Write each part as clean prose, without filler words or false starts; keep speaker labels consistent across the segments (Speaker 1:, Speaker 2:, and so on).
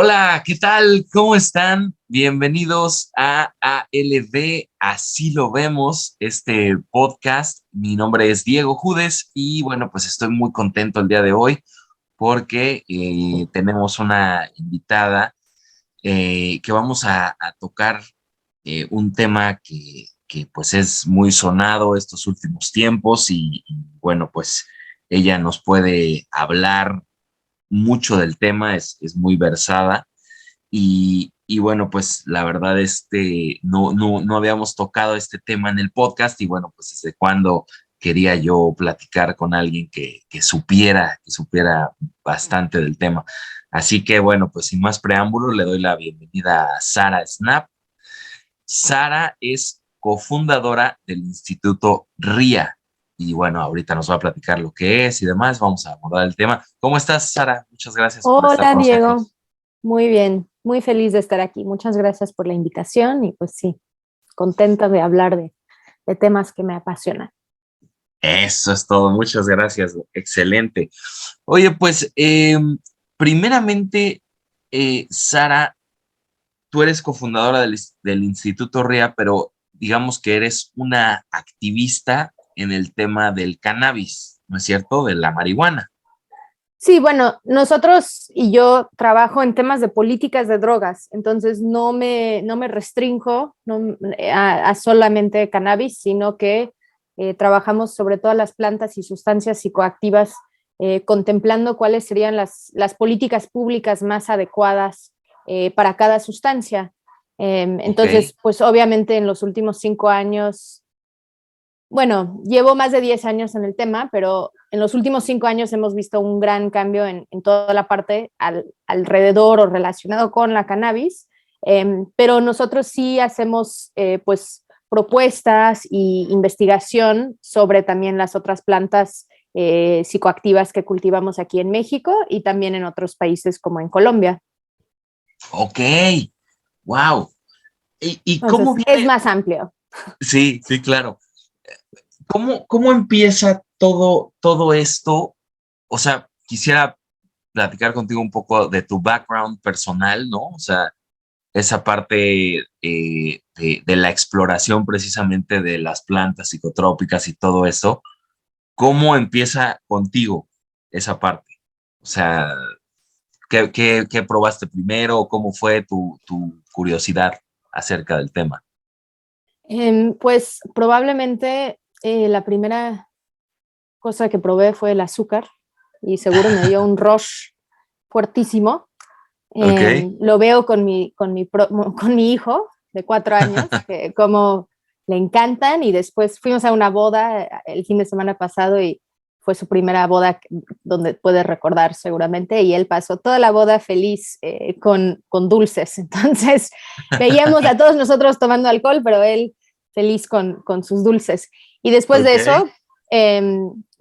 Speaker 1: Hola, ¿qué tal? ¿Cómo están? Bienvenidos a ALB, así lo vemos, este podcast. Mi nombre es Diego Judes y bueno, pues estoy muy contento el día de hoy porque tenemos una invitada que vamos a tocar un tema que pues es muy sonado estos últimos tiempos y bueno, pues ella nos puede hablar mucho del tema, es muy versada y bueno, pues la verdad, no habíamos tocado este tema en el podcast y bueno, pues desde cuando quería yo platicar con alguien que supiera bastante del tema. Así que bueno, pues sin más preámbulo, le doy la bienvenida a Sara Snap. Sara es cofundadora del Instituto RIA. Y bueno, ahorita nos va a platicar lo que es y demás. Vamos a abordar el tema. ¿Cómo estás, Sara? Muchas gracias por estar
Speaker 2: Hola
Speaker 1: con
Speaker 2: Diego,
Speaker 1: nosotros.
Speaker 2: muy bien, muy feliz de estar aquí. Muchas gracias por la invitación y pues sí, contenta de hablar de temas que me apasionan.
Speaker 1: Eso es todo, muchas gracias, excelente. Oye, pues, primeramente, Sara, tú eres cofundadora del Instituto RIA, pero digamos que eres una activista en el tema del cannabis, ¿no es cierto? De la marihuana.
Speaker 2: Sí, bueno, nosotros y yo trabajo en temas de políticas de drogas, entonces no me restringo a solamente cannabis, sino que trabajamos sobre todas las plantas y sustancias psicoactivas, contemplando cuáles serían las políticas públicas más adecuadas para cada sustancia.
Speaker 1: Ok,
Speaker 2: Entonces, pues obviamente en los últimos 5 años, bueno, llevo más de 10 años en el tema, pero en los últimos 5 años hemos visto un gran cambio en toda la parte alrededor o relacionado con la cannabis, pero nosotros sí hacemos pues propuestas y investigación sobre también las otras plantas psicoactivas que cultivamos aquí en México y también en otros países como en Colombia.
Speaker 1: ok, wow. ¿Y cómo
Speaker 2: Entonces, es
Speaker 1: viene?
Speaker 2: más amplio.
Speaker 1: Sí, sí, claro. ¿Cómo empieza todo esto? O sea, quisiera platicar contigo un poco de tu background personal, ¿no? O sea, esa parte de la exploración precisamente de las plantas psicotrópicas y todo eso. ¿Cómo empieza contigo esa parte? O sea, ¿qué probaste primero? ¿Cómo fue tu curiosidad acerca del tema?
Speaker 2: Pues probablemente la primera cosa que probé fue el azúcar y seguro me dio un rush fuertísimo.
Speaker 1: Ok.
Speaker 2: Lo veo con mi hijo de 4 años, que como le encantan, y después fuimos a una boda el fin de semana pasado y fue su primera boda donde puede recordar seguramente, y él pasó toda la boda feliz con dulces. Entonces veíamos a todos nosotros tomando alcohol, pero él feliz con sus dulces. Y después de
Speaker 1: Ok.
Speaker 2: eso, eh,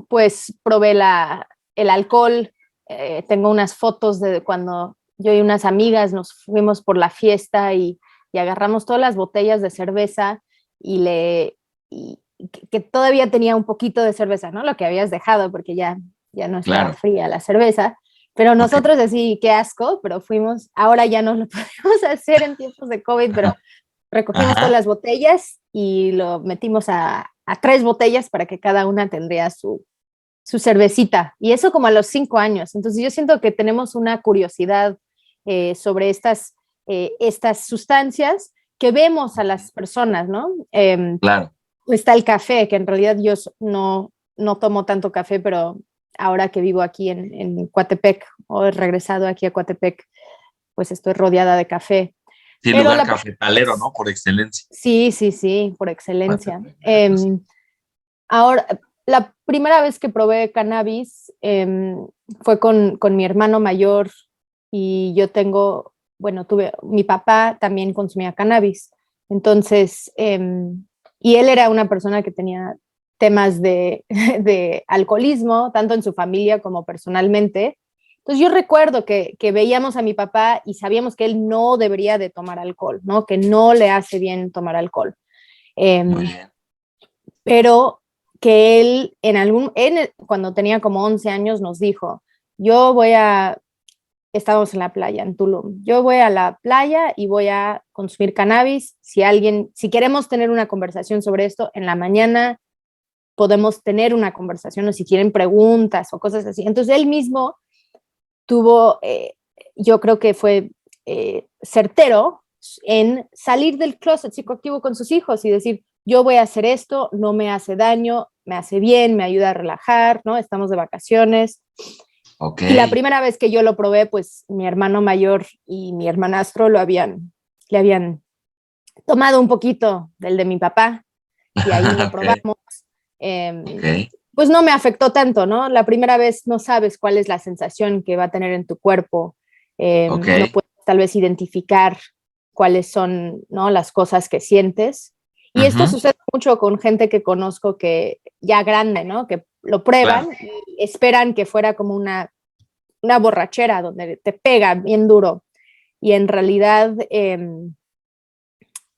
Speaker 2: pues probé el alcohol. Tengo unas fotos de cuando yo y unas amigas nos fuimos por la fiesta y agarramos todas las botellas de cerveza y que todavía tenía un poquito de cerveza, ¿no? Lo que habías dejado porque ya no estaba
Speaker 1: Claro.
Speaker 2: fría la cerveza. Pero
Speaker 1: Ok.
Speaker 2: nosotros así, qué asco, pero fuimos, ahora ya no lo podemos hacer en tiempos de COVID, pero recogimos todas
Speaker 1: Ajá.
Speaker 2: las botellas y lo metimos a 3 botellas para que cada una tendría su cervecita. Y eso como a los 5 años. Entonces yo siento que tenemos una curiosidad sobre estas sustancias que vemos a las personas, ¿no?
Speaker 1: Claro.
Speaker 2: Está el café, que en realidad yo no tomo tanto café, pero ahora que vivo aquí en Coatepec, o he regresado aquí a Coatepec, pues estoy rodeada de café.
Speaker 1: Sí,
Speaker 2: Pero
Speaker 1: lugar
Speaker 2: la
Speaker 1: cafetalero, ¿no? Por excelencia.
Speaker 2: sí, sí, sí, por excelencia.
Speaker 1: Coatepec, pues sí.
Speaker 2: Ahora, la primera vez que probé cannabis fue con mi hermano mayor, y yo tengo, bueno, mi papá también consumía cannabis. Entonces, y él era una persona que tenía temas de alcoholismo, tanto en su familia como personalmente. Entonces yo recuerdo que veíamos a mi papá y sabíamos que él no debería de tomar alcohol, ¿no? Que no le hace bien tomar alcohol.
Speaker 1: Muy
Speaker 2: Eh,
Speaker 1: bien.
Speaker 2: pero que él cuando tenía como 11 años nos dijo, yo voy a estábamos en la playa, en Tulum. Yo voy a la playa y voy a consumir cannabis. Si queremos tener una conversación sobre esto, en la mañana podemos tener una conversación o si tienen preguntas o cosas así. Entonces él mismo tuvo, yo creo que fue certero en salir del closet psicoactivo con sus hijos y decir, yo voy a hacer esto, no me hace daño, me hace bien, me ayuda a relajar, ¿no? Estamos de vacaciones.
Speaker 1: Ok.
Speaker 2: Y la primera vez que yo lo probé, pues mi hermano mayor y mi hermanastro le habían tomado un poquito del de mi papá y ahí lo
Speaker 1: Ok.
Speaker 2: probamos. Eh,
Speaker 1: Ok.
Speaker 2: pues no me afectó tanto, ¿no? La primera vez no sabes cuál es la sensación que va a tener en tu cuerpo,
Speaker 1: Ok.
Speaker 2: no puedes tal vez identificar cuáles son, ¿no? Las cosas que sientes. Y esto
Speaker 1: Ujú.
Speaker 2: sucede mucho con gente que conozco que ya grande, ¿no? Que lo prueban
Speaker 1: Claro.
Speaker 2: y esperan que fuera como una borrachera donde te pega bien duro. Y en realidad,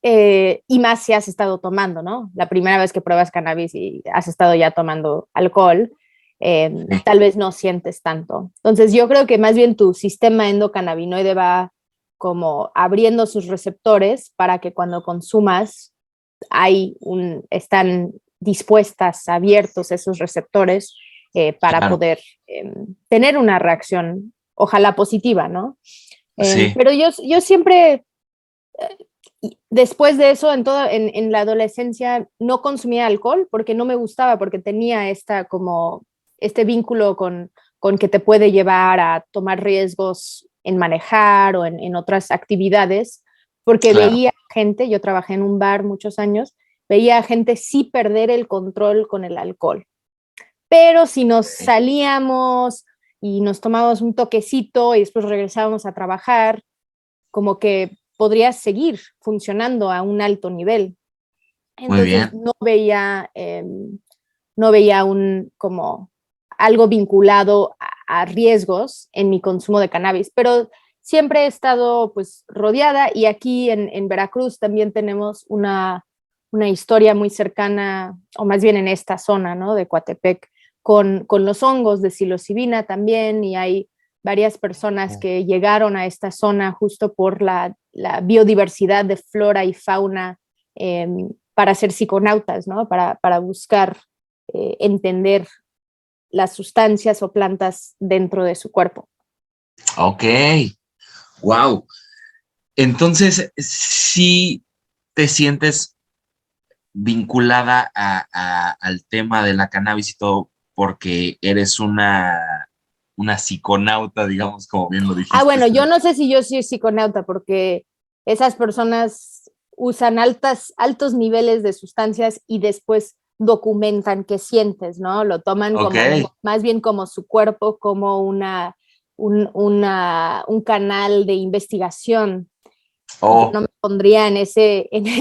Speaker 2: y más si has estado tomando, ¿no? La primera vez que pruebas cannabis y has estado ya tomando alcohol,
Speaker 1: Sí.
Speaker 2: tal vez no sientes tanto. Entonces yo creo que más bien tu sistema endocannabinoide va como abriendo sus receptores para que cuando consumas están dispuestas, abiertos esos receptores para
Speaker 1: Claro.
Speaker 2: poder tener una reacción, ojalá positiva, ¿no?
Speaker 1: Sí.
Speaker 2: Pero yo siempre después de eso, en la adolescencia, no consumía alcohol porque no me gustaba, porque tenía este vínculo con que te puede llevar a tomar riesgos en manejar o en otras actividades, porque
Speaker 1: Claro.
Speaker 2: veía gente, yo trabajé en un bar muchos años, veía gente sí perder el control con el alcohol. Pero si nos
Speaker 1: Ok.
Speaker 2: salíamos y nos tomábamos un toquecito y después regresábamos a trabajar, como que podrías seguir funcionando a un alto nivel.
Speaker 1: Muy
Speaker 2: Entonces
Speaker 1: bien.
Speaker 2: no veía como algo vinculado a riesgos en mi consumo de cannabis, pero siempre he estado pues rodeada y aquí en Veracruz también tenemos una historia muy cercana, o más bien en esta zona, ¿no? De Coatepec, con los hongos de psilocibina también, y hay varias personas que llegaron a esta zona justo por la biodiversidad de flora y fauna para ser psiconautas, ¿no? Para buscar entender las sustancias o plantas dentro de su cuerpo.
Speaker 1: Ok. Wow. Entonces, sí te sientes vinculada al tema de la cannabis y todo, porque eres una psiconauta, digamos, como bien lo dijiste.
Speaker 2: Bueno, yo no sé si yo soy psiconauta porque esas personas usan altos niveles de sustancias y después documentan qué sientes, ¿no? Lo toman
Speaker 1: Ok.
Speaker 2: como más bien como su cuerpo, como un canal de investigación. Yo
Speaker 1: Oh.
Speaker 2: no me pondría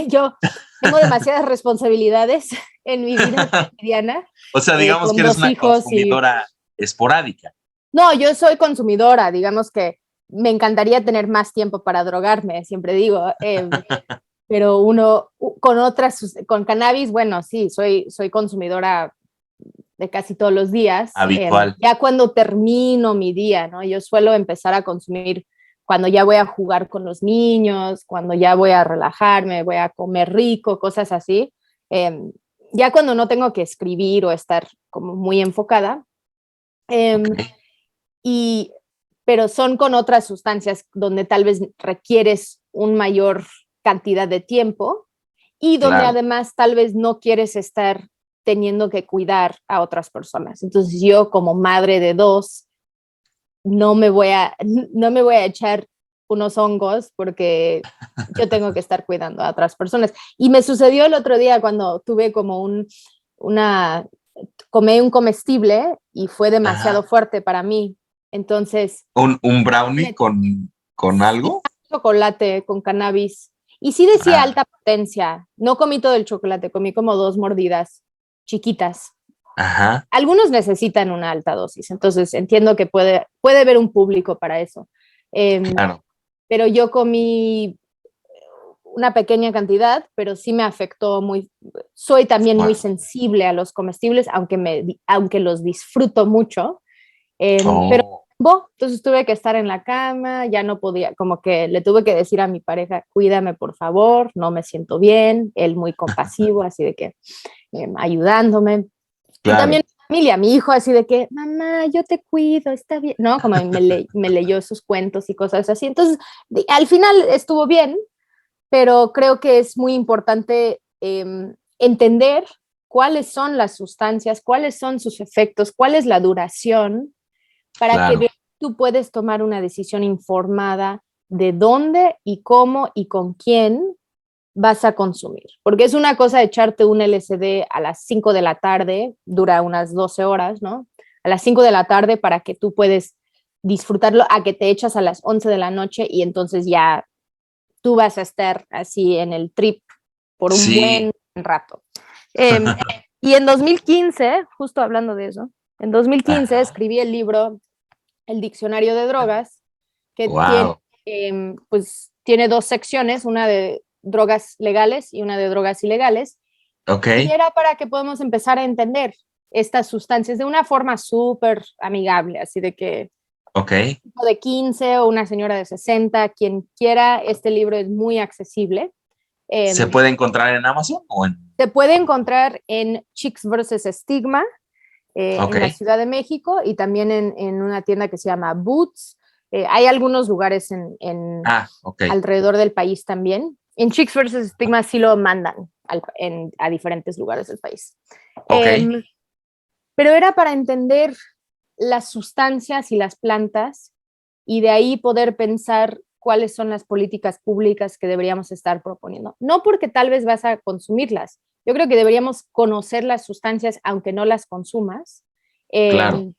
Speaker 2: yo tengo demasiadas responsabilidades en mi vida cotidiana,
Speaker 1: O sea, digamos que
Speaker 2: con
Speaker 1: eres
Speaker 2: 2
Speaker 1: una
Speaker 2: hijos y
Speaker 1: consumidora esporádica.
Speaker 2: no, yo soy consumidora, digamos que me encantaría tener más tiempo para drogarme, siempre digo, pero con cannabis, bueno, sí, soy consumidora de casi todos los días,
Speaker 1: Habitual.
Speaker 2: ya cuando termino mi día, ¿no? Yo suelo empezar a consumir cuando ya voy a jugar con los niños, cuando ya voy a relajarme, voy a comer rico, cosas así. Eh, ya cuando no tengo que escribir o estar como muy enfocada.
Speaker 1: Ok.
Speaker 2: Eh, y, pero son con otras sustancias donde tal vez requieres una mayor cantidad de tiempo y donde
Speaker 1: Claro.
Speaker 2: además tal vez no quieres estar teniendo que cuidar a otras personas. Entonces yo como madre de 2 no me voy a echar unos hongos porque yo tengo que estar cuidando a otras personas. Y me sucedió el otro día cuando tuve como una, comí un comestible y fue demasiado
Speaker 1: Ajá.
Speaker 2: fuerte para mí. Entonces,
Speaker 1: ¿Un brownie
Speaker 2: me,
Speaker 1: con
Speaker 2: sí,
Speaker 1: algo?
Speaker 2: chocolate con cannabis. Y sí decía
Speaker 1: Ah,
Speaker 2: alta potencia. No comí todo el chocolate, comí como 2 mordidas chiquitas.
Speaker 1: ajá.
Speaker 2: Algunos necesitan una alta dosis, entonces entiendo que puede haber un público para eso. Eh,
Speaker 1: Claro.
Speaker 2: pero yo comí una pequeña cantidad, pero sí me afectó muy. Soy también muy
Speaker 1: Bueno.
Speaker 2: sensible a los comestibles, aunque los disfruto mucho, pero
Speaker 1: Oh.
Speaker 2: Entonces tuve que estar en la cama, ya no podía, como que le tuve que decir a mi pareja, cuídame por favor, no me siento bien, él muy compasivo, así de que ayudándome. Y también
Speaker 1: Claro.
Speaker 2: mi familia, mi hijo así de que, mamá, yo te cuido, está bien, ¿no? Como me leyó sus cuentos y cosas así. Entonces, al final estuvo bien, pero creo que es muy importante entender cuáles son las sustancias, cuáles son sus efectos, cuál es la duración, para que
Speaker 1: Claro,
Speaker 2: tú puedes tomar una decisión informada de dónde y cómo y con quién vas a consumir. Porque es una cosa echarte un LSD a las 5 de la tarde, dura unas 12 horas, ¿no? A las 5 de la tarde para que tú puedes disfrutarlo, a que te echas a las 11 de la noche y entonces ya tú vas a estar así en el trip por un
Speaker 1: sí.
Speaker 2: buen rato. Eh, y en 2015, justo hablando de eso, en 2015
Speaker 1: Ajá.
Speaker 2: escribí el libro El Diccionario de Drogas, que tiene,
Speaker 1: Wow.
Speaker 2: pues, tiene dos secciones, una de drogas legales y una de drogas ilegales,
Speaker 1: Ok,
Speaker 2: y era para que podamos empezar a entender estas sustancias de una forma súper amigable, así de que
Speaker 1: ok.
Speaker 2: de 15 o una señora de 60, quien quiera, este libro es muy accesible.
Speaker 1: ¿Se
Speaker 2: Eh,
Speaker 1: puede encontrar en Amazon o en...?
Speaker 2: Se puede encontrar en Chicks vs. Stigma,
Speaker 1: Ok.
Speaker 2: en la Ciudad de México y también en una tienda que se llama Boots. Hay algunos lugares
Speaker 1: Ah, ok.
Speaker 2: alrededor del país también. En Chicks vs. Stigma sí lo mandan a diferentes lugares del país.
Speaker 1: Ok.
Speaker 2: Pero era para entender las sustancias y las plantas y de ahí poder pensar cuáles son las políticas públicas que deberíamos estar proponiendo. No porque tal vez vas a consumirlas. Yo creo que deberíamos conocer las sustancias aunque no las consumas,
Speaker 1: Claro.
Speaker 2: eh,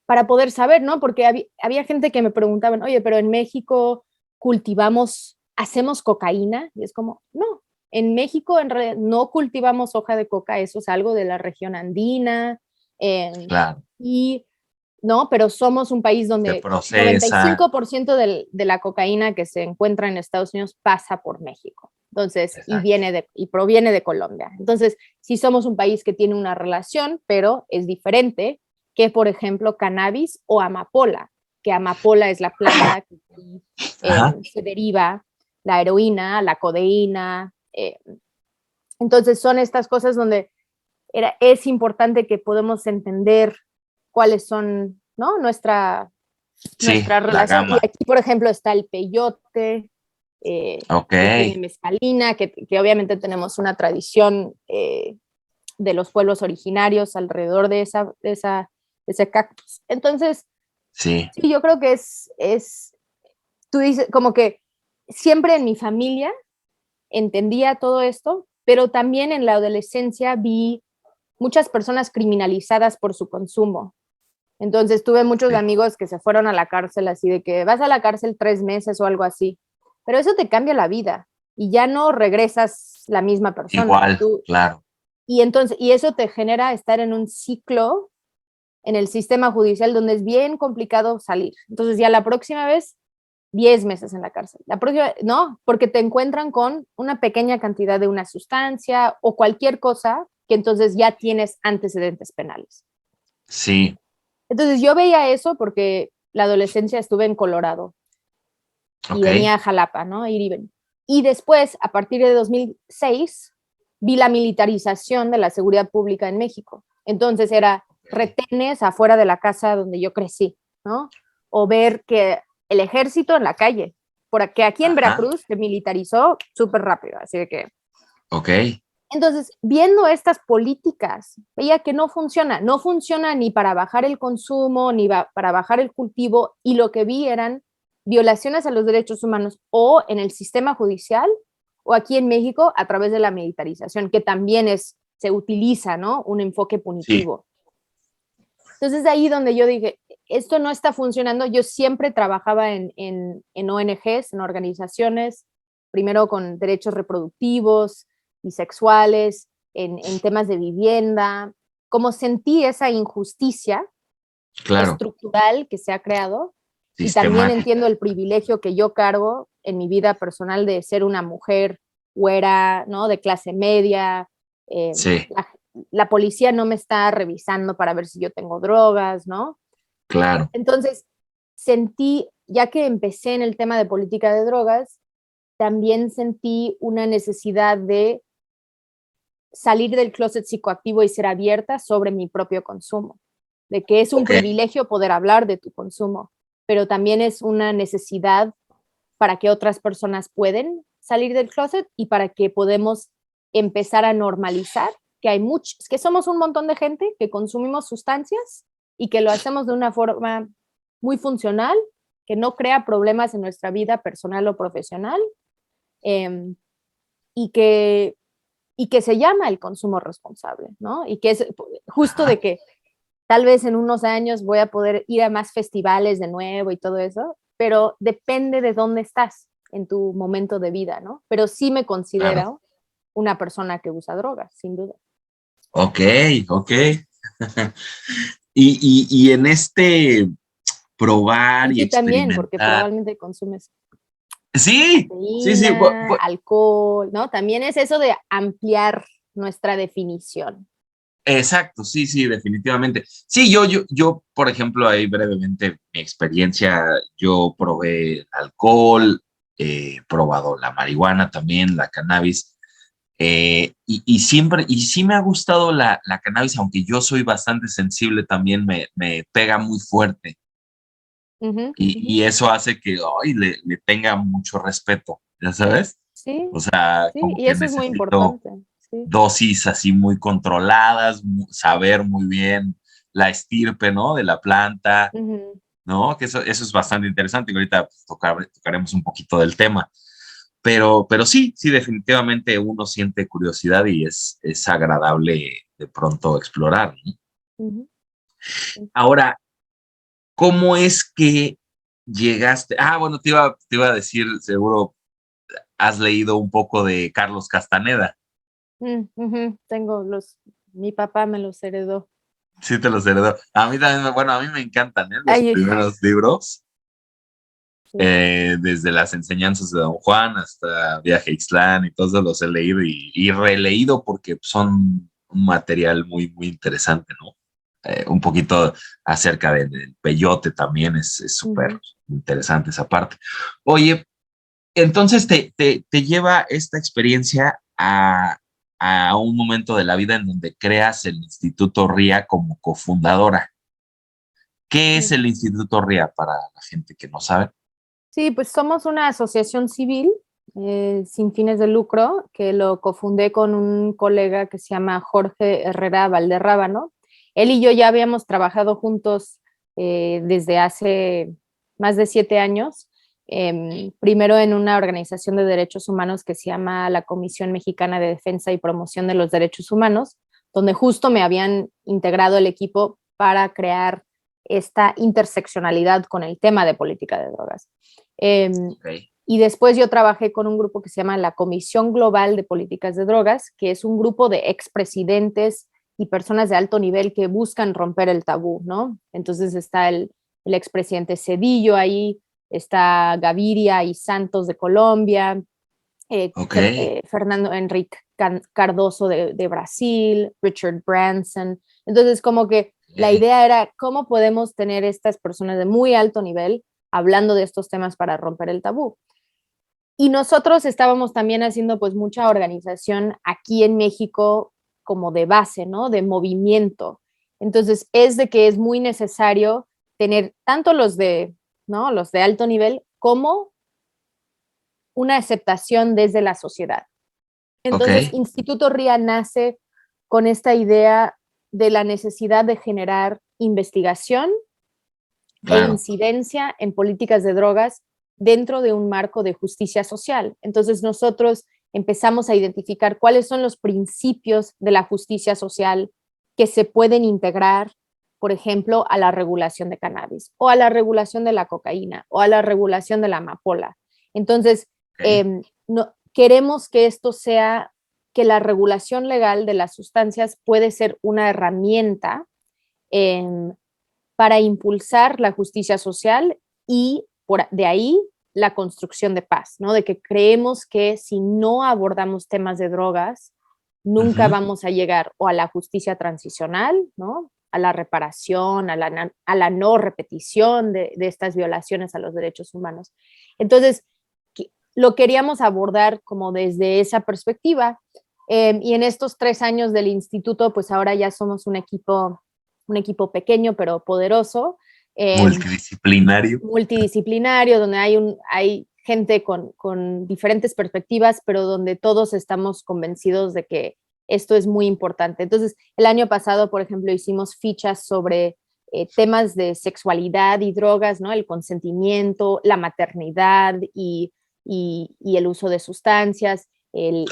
Speaker 2: para poder saber, ¿no? Porque había gente que me preguntaban, oye, pero en México cultivamos, hacemos cocaína, y es como, no, en México en realidad no cultivamos hoja de coca, eso es algo de la región andina, eh,
Speaker 1: Claro.
Speaker 2: y no, pero somos un país
Speaker 1: Se
Speaker 2: donde
Speaker 1: procesa.
Speaker 2: 95% de la cocaína que se encuentra en Estados Unidos pasa por México. Entonces,
Speaker 1: Exacto.
Speaker 2: y proviene de Colombia. Entonces, sí somos un país que tiene una relación, pero es diferente que, por ejemplo, cannabis o amapola, que amapola es la planta que
Speaker 1: Ajá.
Speaker 2: se deriva la heroína, la codeína. Entonces, son estas cosas donde es importante que podamos entender cuáles son, ¿no?
Speaker 1: Sí,
Speaker 2: Nuestra
Speaker 1: la
Speaker 2: relación. Y
Speaker 1: gama.
Speaker 2: aquí, por ejemplo, está el peyote,
Speaker 1: Ok.
Speaker 2: que tiene mezcalina, que obviamente tenemos una tradición de los pueblos originarios alrededor de ese cactus. Entonces,
Speaker 1: Sí.
Speaker 2: sí, yo creo que tú dices, como que siempre en mi familia entendía todo esto, pero también en la adolescencia vi muchas personas criminalizadas por su consumo. Entonces tuve muchos
Speaker 1: Sí.
Speaker 2: amigos que se fueron a la cárcel así de que vas a la cárcel 3 meses o algo así, pero eso te cambia la vida y ya no regresas la misma persona.
Speaker 1: Igual, claro.
Speaker 2: Y entonces, y eso te genera estar en un ciclo en el sistema judicial donde es bien complicado salir. Entonces ya la próxima vez 10 meses en la cárcel. La próxima, no, porque te encuentran con una pequeña cantidad de una sustancia o cualquier cosa que entonces ya tienes antecedentes penales.
Speaker 1: Sí.
Speaker 2: Entonces yo veía eso porque la adolescencia estuve en Colorado y
Speaker 1: Ok.
Speaker 2: venía a Jalapa, ¿no? Y después, a partir de 2006, vi la militarización de la seguridad pública en México. Entonces era
Speaker 1: Ok.
Speaker 2: retenes afuera de la casa donde yo crecí, ¿no? O ver que el ejército en la calle, porque aquí en
Speaker 1: Ajá.
Speaker 2: Veracruz se militarizó súper rápido, así de que
Speaker 1: Ok.
Speaker 2: entonces, viendo estas políticas, veía que no funciona ni para bajar el consumo, ni para bajar el cultivo, y lo que vi eran violaciones a los derechos humanos o en el sistema judicial o aquí en México a través de la militarización, que también se utiliza, ¿no? Un enfoque
Speaker 1: Sí.
Speaker 2: punitivo. Entonces, de ahí donde yo dije, esto no está funcionando. Yo siempre trabajaba en ONGs, en organizaciones, primero con derechos reproductivos y sexuales, en temas de vivienda. Como sentí esa injusticia
Speaker 1: Claro.
Speaker 2: estructural que se ha creado y también entiendo
Speaker 1: Sistemática.
Speaker 2: el privilegio que yo cargo en mi vida personal de ser una mujer güera, ¿no? De clase media. Eh,
Speaker 1: Sí.
Speaker 2: la, la policía no me está revisando para ver si yo tengo drogas, ¿no?
Speaker 1: claro.
Speaker 2: Entonces, sentí, ya que empecé en el tema de política de drogas, también sentí una necesidad de salir del closet psicoactivo y ser abierta sobre mi propio consumo, de que es un
Speaker 1: Ok,
Speaker 2: privilegio poder hablar de tu consumo, pero también es una necesidad para que otras personas pueden salir del closet y para que podemos empezar a normalizar que hay muchos, que somos un montón de gente que consumimos sustancias y que lo hacemos de una forma muy funcional, que no crea problemas en nuestra vida personal o profesional, eh, y que y que se llama el consumo responsable, ¿no? Y que es justo
Speaker 1: ajá,
Speaker 2: de que tal vez en unos años voy a poder ir a más festivales de nuevo y todo eso, pero depende de dónde estás en tu momento de vida, ¿no? Pero sí me
Speaker 1: claro.
Speaker 2: considero una persona que usa drogas, sin duda.
Speaker 1: Ok, ok. Y en este probar
Speaker 2: Y
Speaker 1: y
Speaker 2: tú también, porque
Speaker 1: experimentar.
Speaker 2: probablemente consumes
Speaker 1: Sí, sí, sí.
Speaker 2: cafeína, alcohol, ¿no? También es eso de ampliar nuestra definición.
Speaker 1: Exacto, sí, sí, definitivamente. Sí, yo, por ejemplo, ahí brevemente mi experiencia, yo probé alcohol, he probado la marihuana también, la cannabis, y siempre, y sí me ha gustado la cannabis, aunque yo soy bastante sensible también, me pega muy fuerte,
Speaker 2: Ujú,
Speaker 1: y eso hace que ay, le tenga mucho respeto, ¿ya sabes?
Speaker 2: sí,
Speaker 1: O sea,
Speaker 2: sí,
Speaker 1: como
Speaker 2: y
Speaker 1: que
Speaker 2: eso es muy
Speaker 1: necesito
Speaker 2: importante. Sí.
Speaker 1: dosis así muy controladas, saber muy bien la estirpe, ¿no? De la planta,
Speaker 2: Ujú.
Speaker 1: ¿no? Que eso es bastante interesante y ahorita pues, tocaremos un poquito del tema. Pero sí, sí, definitivamente uno siente curiosidad y es agradable de pronto explorar, ¿no?
Speaker 2: Ujú, sí.
Speaker 1: Ahora, ¿cómo es que llegaste? Ah, bueno, te iba a decir, seguro has leído un poco de Carlos Castaneda.
Speaker 2: Ujú, tengo mi papá me los heredó.
Speaker 1: Sí, te los heredó. A mí también, bueno, a mí me encantan, ¿eh? Los
Speaker 2: Ay,
Speaker 1: primeros libros,
Speaker 2: sí,
Speaker 1: desde las enseñanzas de Don Juan hasta Viaje a Ixtlán y todos los he leído y releído porque son un material muy, muy interesante, ¿no? Un poquito acerca del peyote también es súper
Speaker 2: ujú.
Speaker 1: interesante esa parte. Oye, entonces te lleva esta experiencia a un momento de la vida en donde creas el Instituto RIA como cofundadora. ¿Qué es
Speaker 2: Sí.
Speaker 1: el Instituto RIA para la gente que no sabe?
Speaker 2: Sí, pues somos una asociación civil sin fines de lucro que lo cofundé con un colega que se llama Jorge Herrera Valderrábano. Él y yo ya habíamos trabajado juntos desde hace más de 7 años, primero en una organización de derechos humanos que se llama la Comisión Mexicana de Defensa y Promoción de los Derechos Humanos, donde justo me habían integrado el equipo para crear esta interseccionalidad con el tema de política de drogas. Eh,
Speaker 1: Ok,
Speaker 2: y después yo trabajé con un grupo que se llama la Comisión Global de Políticas de Drogas, que es un grupo de expresidentes y personas de alto nivel que buscan romper el tabú, ¿no? Entonces está el expresidente Cedillo ahí, está Gaviria y Santos de Colombia,
Speaker 1: ok,
Speaker 2: Fernando Enrique Cardoso de Brasil, Richard Branson. Entonces, como que la
Speaker 1: ok,
Speaker 2: idea era cómo podemos tener estas personas de muy alto nivel hablando de estos temas para romper el tabú. Y nosotros estábamos también haciendo pues mucha organización aquí en México como de base, ¿no? De movimiento. Entonces, es de que es muy necesario tener tanto ¿no? Los de alto nivel como una aceptación desde la sociedad.
Speaker 1: ok,
Speaker 2: Entonces, Instituto RIA nace con esta idea de la necesidad de generar investigación e
Speaker 1: claro,
Speaker 2: incidencia en políticas de drogas dentro de un marco de justicia social. Entonces, nosotros empezamos a identificar cuáles son los principios de la justicia social que se pueden integrar, por ejemplo, a la regulación de cannabis o a la regulación de la cocaína o a la regulación de la amapola. Entonces,
Speaker 1: ok,
Speaker 2: no, queremos que esto sea, que la regulación legal de las sustancias puede ser una herramienta eh, para impulsar la justicia social y de ahí la construcción de paz, ¿no? De que creemos que si no abordamos temas de drogas, nunca
Speaker 1: ujú,
Speaker 2: vamos a llegar o a la justicia transicional, ¿no? a la reparación, a la no repetición de estas violaciones a los derechos humanos. Entonces, lo queríamos abordar como desde esa perspectiva. Y en estos 3 años del instituto, pues ahora ya somos un equipo pequeño pero poderoso. Multidisciplinario, donde hay gente con diferentes perspectivas, pero donde todos estamos convencidos de que esto es muy importante. Entonces, el año pasado, por ejemplo, hicimos fichas sobre temas de sexualidad y drogas, ¿no? El consentimiento, la maternidad y el uso de sustancias, el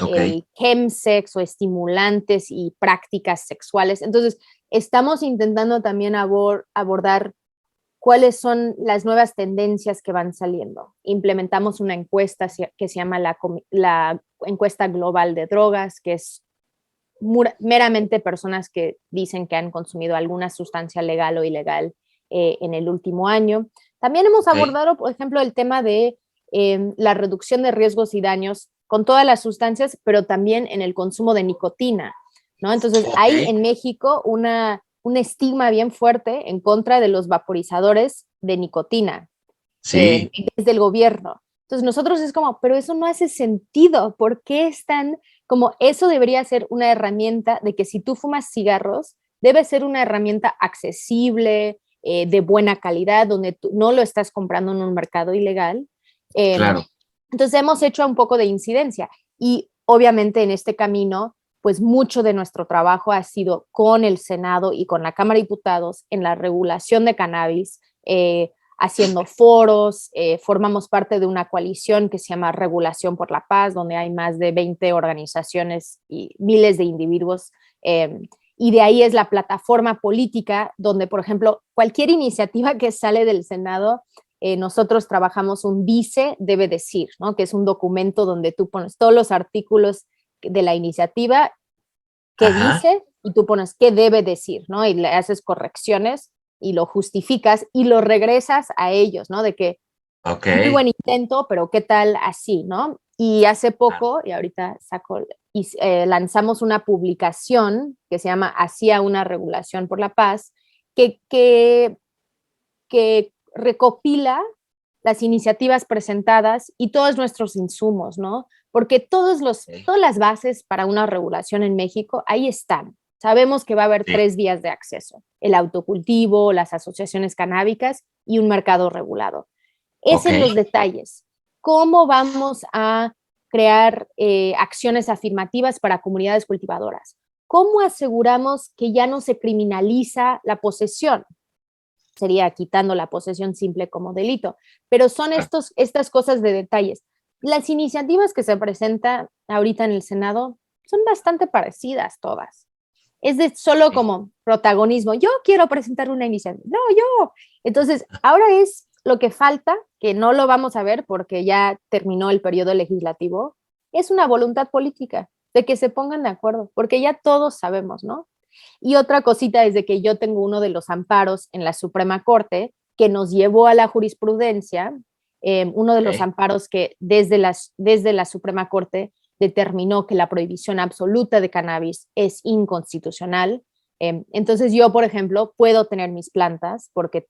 Speaker 2: chemsex o estimulantes y prácticas sexuales. Entonces, estamos intentando también abordar cuáles son las nuevas tendencias que van saliendo. Implementamos una encuesta que se llama la encuesta global de drogas, que es meramente personas que dicen que han consumido alguna sustancia legal o ilegal en el último año. También hemos abordado, por ejemplo, el tema de la reducción de riesgos y daños con todas las sustancias, pero también en el consumo de nicotina, ¿no? Entonces, hay en México un estigma bien fuerte en contra de los vaporizadores de nicotina desde el gobierno. Entonces, nosotros es como, pero eso no hace sentido. ¿Por qué están como eso debería ser una herramienta de que si tú fumas cigarros, debe ser una herramienta accesible, de buena calidad, donde tú no lo estás comprando en un mercado ilegal?
Speaker 1: Claro.
Speaker 2: Entonces hemos hecho un poco de incidencia y obviamente en este camino, pues mucho de nuestro trabajo ha sido con el Senado y con la Cámara de Diputados en la regulación de cannabis, haciendo foros, formamos parte de una coalición que se llama Regulación por la Paz, donde hay más de 20 organizaciones y miles de individuos, y de ahí es la plataforma política donde, por ejemplo, cualquier iniciativa que sale del Senado, nosotros trabajamos un dice, debe decir, ¿no? Que es un documento donde tú pones todos los artículos de la iniciativa, qué dice, y tú pones qué debe decir, ¿no? Y le haces correcciones y lo justificas y lo regresas a ellos, ¿no? De que muy buen intento, pero qué tal así, ¿no? Y hace poco, y ahorita lanzamos una publicación que se llama Hacia una regulación por la paz, que recopila las iniciativas presentadas y todos nuestros insumos, ¿no? Porque todas las bases para una regulación en México, ahí están. Sabemos que va a haber 3 vías de acceso: el autocultivo, las asociaciones canábicas y un mercado regulado. Es en los detalles. ¿Cómo vamos a crear acciones afirmativas para comunidades cultivadoras? ¿Cómo aseguramos que ya no se criminaliza la posesión? Sería quitando la posesión simple como delito, pero son estas cosas de detalles. Las iniciativas que se presentan ahorita en el Senado son bastante parecidas todas. Es de solo como protagonismo. Yo quiero presentar una iniciativa. No, yo. Entonces, ahora es lo que falta, que no lo vamos a ver porque ya terminó el periodo legislativo, es una voluntad política de que se pongan de acuerdo, porque ya todos sabemos, ¿no? Y otra cosita es de que yo tengo uno de los amparos en la Suprema Corte que nos llevó a la jurisprudencia, uno de los amparos que desde la Suprema Corte determinó que la prohibición absoluta de cannabis es inconstitucional. Entonces yo, por ejemplo, puedo tener mis plantas porque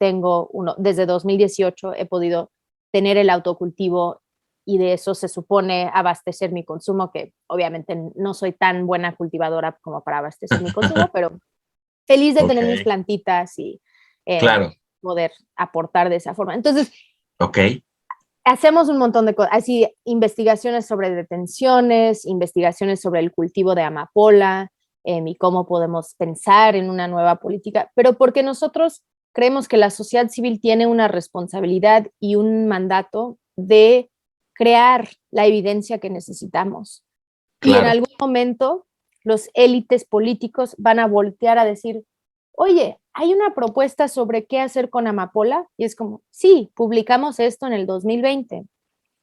Speaker 2: desde 2018 he podido tener el autocultivo y de eso se supone abastecer mi consumo, que obviamente no soy tan buena cultivadora como para abastecer mi consumo, pero feliz de tener mis plantitas y poder aportar de esa forma. Entonces, hacemos un montón de cosas, así investigaciones sobre detenciones, investigaciones sobre el cultivo de amapola, y cómo podemos pensar en una nueva política, pero porque nosotros creemos que la sociedad civil tiene una responsabilidad y un mandato de crear la evidencia que necesitamos. Claro. Y en algún momento los élites políticos van a voltear a decir, oye, hay una propuesta sobre qué hacer con amapola, y es como, sí, publicamos esto en el 2020.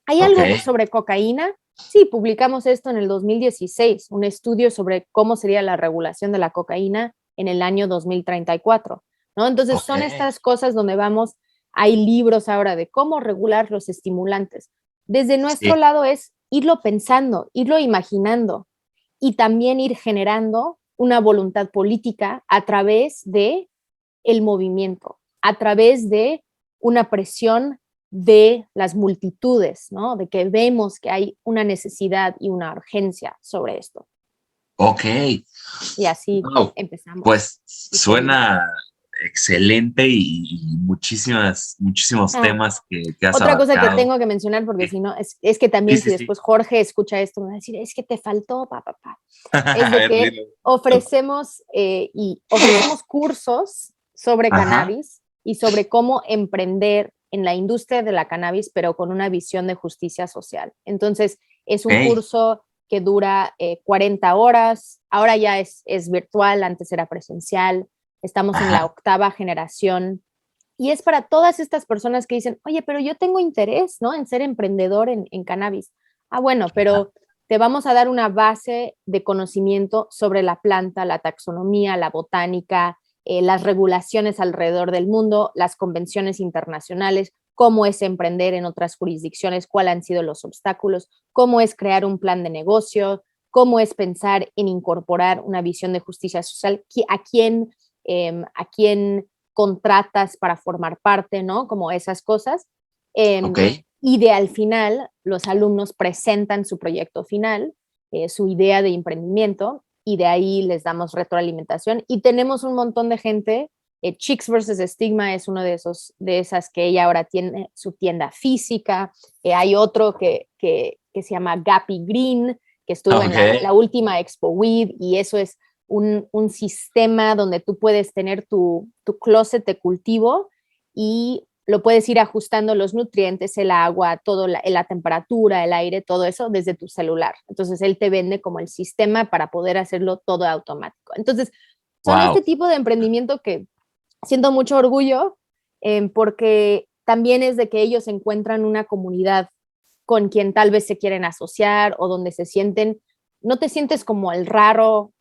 Speaker 2: ¿Hay algo sobre cocaína? Sí, publicamos esto en el 2016, un estudio sobre cómo sería la regulación de la cocaína en el año 2034, ¿no? Entonces son estas cosas donde vamos, hay libros ahora de cómo regular los estimulantes. Desde nuestro lado es irlo pensando, irlo imaginando y también ir generando una voluntad política a través de el movimiento a través de una presión de las multitudes, ¿no? De que vemos que hay una necesidad y una urgencia sobre esto.
Speaker 1: Ok.
Speaker 2: Y así
Speaker 1: Wow.
Speaker 2: empezamos.
Speaker 1: Pues suena excelente y muchísimos temas que has
Speaker 2: Otra cosa que
Speaker 1: abarcado.
Speaker 2: tengo que mencionar, porque si no, es que también si después Jorge escucha esto, me va a decir, es que te faltó, papá. Es de que ofrecemos cursos sobre cannabis y sobre cómo emprender en la industria de la cannabis, pero con una visión de justicia social. Entonces, es un curso que dura 40 horas, ahora ya es virtual, antes era presencial, estamos en la 8ª generación, y es para todas estas personas que dicen, oye, pero yo tengo interés, ¿no? En ser emprendedor en cannabis. Bueno, pero te vamos a dar una base de conocimiento sobre la planta, la taxonomía, la botánica, las regulaciones alrededor del mundo, las convenciones internacionales, cómo es emprender en otras jurisdicciones, cuáles han sido los obstáculos, cómo es crear un plan de negocio, cómo es pensar en incorporar una visión de justicia social, a quién contratas para formar parte, ¿no? Como esas cosas. Y de al final, los alumnos presentan su proyecto final, su idea de emprendimiento, y de ahí les damos retroalimentación. Y tenemos un montón de gente. Chicks vs. Stigma es uno de esas que ella ahora tiene su tienda física. Hay otro que se llama Gappy Green, que estuvo en la última Expo Weed, y eso es un sistema donde tú puedes tener tu closet de cultivo y lo puedes ir ajustando los nutrientes, el agua, todo la temperatura, el aire, todo eso desde tu celular. Entonces él te vende como el sistema para poder hacerlo todo automático. Entonces son este tipo de emprendimiento que siento mucho orgullo porque también es de que ellos encuentran una comunidad con quien tal vez se quieren asociar o donde se sienten, no te sientes como el raro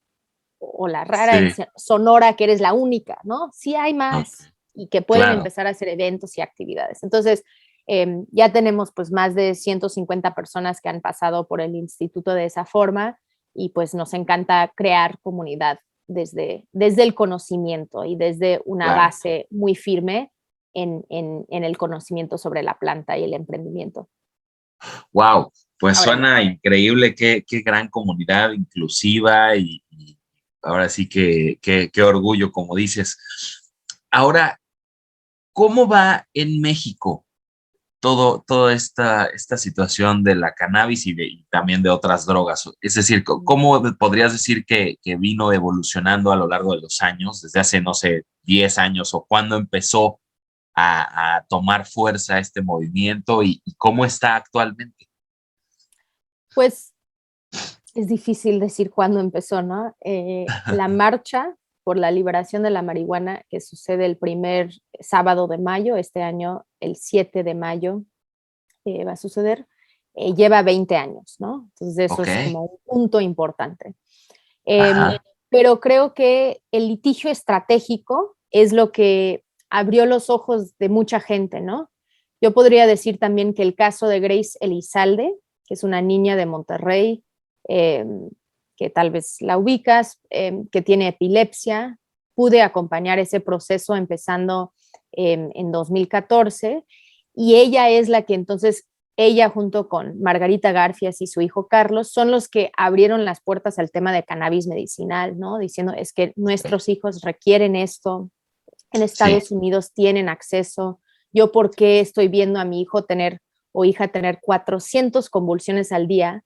Speaker 2: o la rara en Sonora, que eres la única, ¿no? Sí hay más y que pueden empezar a hacer eventos y actividades. Entonces, ya tenemos pues más de 150 personas que han pasado por el instituto de esa forma, y pues nos encanta crear comunidad desde el conocimiento y desde una base muy firme en el conocimiento sobre la planta y el emprendimiento.
Speaker 1: Wow, pues suena increíble, qué gran comunidad inclusiva y ahora sí que qué orgullo, como dices. Ahora, ¿cómo va en México toda esta situación de la cannabis y también de otras drogas? Es decir, ¿cómo podrías decir que vino evolucionando a lo largo de los años, desde hace, no sé, 10 años, o cuándo empezó a tomar fuerza este movimiento y cómo está actualmente?
Speaker 2: Pues es difícil decir cuándo empezó, ¿no? La marcha por la liberación de la marihuana, que sucede el primer sábado de mayo, este año el 7 de mayo va a suceder, lleva 20 años, ¿no? Entonces eso es como un punto importante. Pero creo que el litigio estratégico es lo que abrió los ojos de mucha gente, ¿no? Yo podría decir también que el caso de Grace Elizalde, que es una niña de Monterrey, que tal vez la ubicas, que tiene epilepsia, pude acompañar ese proceso empezando en 2014, y ella es la que entonces, ella junto con Margarita Garfias y su hijo Carlos, son los que abrieron las puertas al tema de cannabis medicinal, ¿no? Diciendo, es que nuestros hijos requieren esto, en Estados Unidos tienen acceso, yo por qué estoy viendo a mi hijo o hija tener 400 convulsiones al día,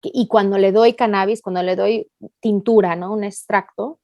Speaker 2: y cuando le doy cannabis, cuando le doy tintura, ¿no? Un extracto,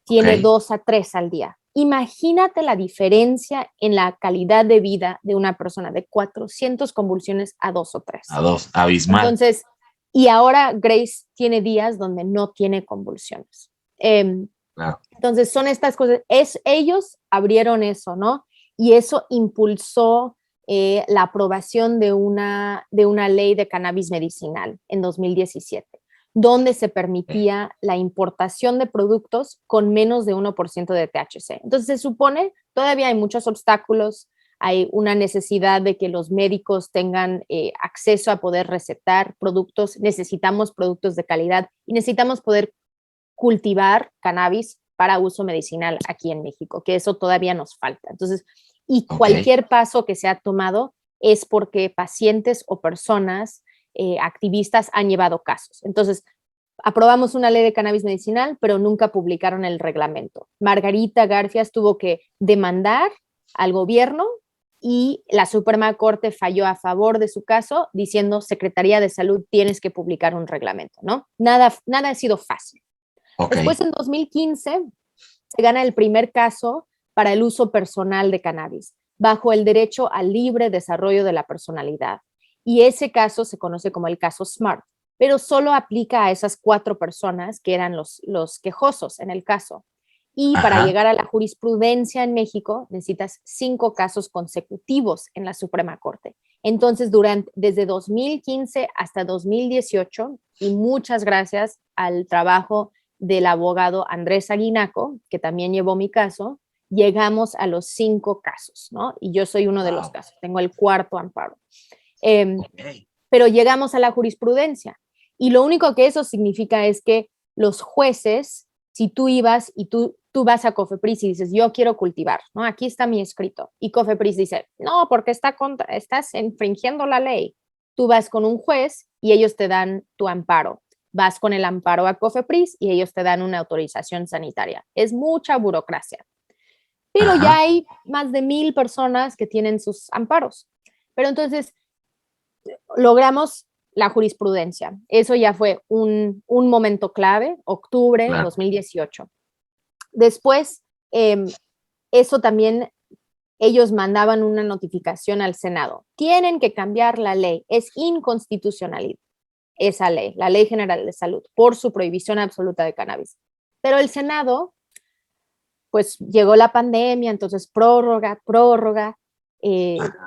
Speaker 2: tiene 2 a 3 al día. Imagínate la diferencia en la calidad de vida de una persona de 400 convulsiones a 2 o 3.
Speaker 1: A 2, abismal.
Speaker 2: Entonces, y ahora Grace tiene días donde no tiene convulsiones. Entonces, son estas cosas. Ellos abrieron eso, ¿no? Y eso impulsó la aprobación de una ley de cannabis medicinal en 2017, donde se permitía la importación de productos con menos de 1% de THC. Entonces se supone, todavía hay muchos obstáculos, hay una necesidad de que los médicos tengan acceso a poder recetar productos, necesitamos productos de calidad y necesitamos poder cultivar cannabis para uso medicinal aquí en México, que eso todavía nos falta. Entonces, y cualquier paso que se ha tomado es porque pacientes o personas activistas han llevado casos. Entonces, aprobamos una ley de cannabis medicinal, pero nunca publicaron el reglamento. Margarita Garfias tuvo que demandar al gobierno y la Suprema Corte falló a favor de su caso diciendo, Secretaría de Salud, tienes que publicar un reglamento, ¿no? Nada ha sido fácil. Después, en 2015, se gana el primer caso para el uso personal de cannabis, bajo el derecho al libre desarrollo de la personalidad. Y ese caso se conoce como el caso SMART, pero solo aplica a esas 4 personas que eran los quejosos en el caso. Y para llegar a la jurisprudencia en México necesitas 5 casos consecutivos en la Suprema Corte. Entonces, desde 2015 hasta 2018, y muchas gracias al trabajo del abogado Andrés Aguinaco, que también llevó mi caso, llegamos a los 5 casos, ¿no? Y yo soy uno de los casos, tengo el 4º amparo. Pero llegamos a la jurisprudencia. Y lo único que eso significa es que los jueces, si tú ibas y tú vas a Cofepris y dices, yo quiero cultivar, ¿no? Aquí está mi escrito. Y Cofepris dice, no, porque estás infringiendo la ley. Tú vas con un juez y ellos te dan tu amparo. Vas con el amparo a Cofepris y ellos te dan una autorización sanitaria. Es mucha burocracia. Pero ya hay más de 1,000 personas que tienen sus amparos. Pero entonces logramos la jurisprudencia. Eso ya fue un momento clave, octubre de 2018. Después, eso también, ellos mandaban una notificación al Senado. Tienen que cambiar la ley. Es inconstitucional esa ley, la Ley General de Salud, por su prohibición absoluta de cannabis. Pero el Senado, pues llegó la pandemia, entonces prórroga,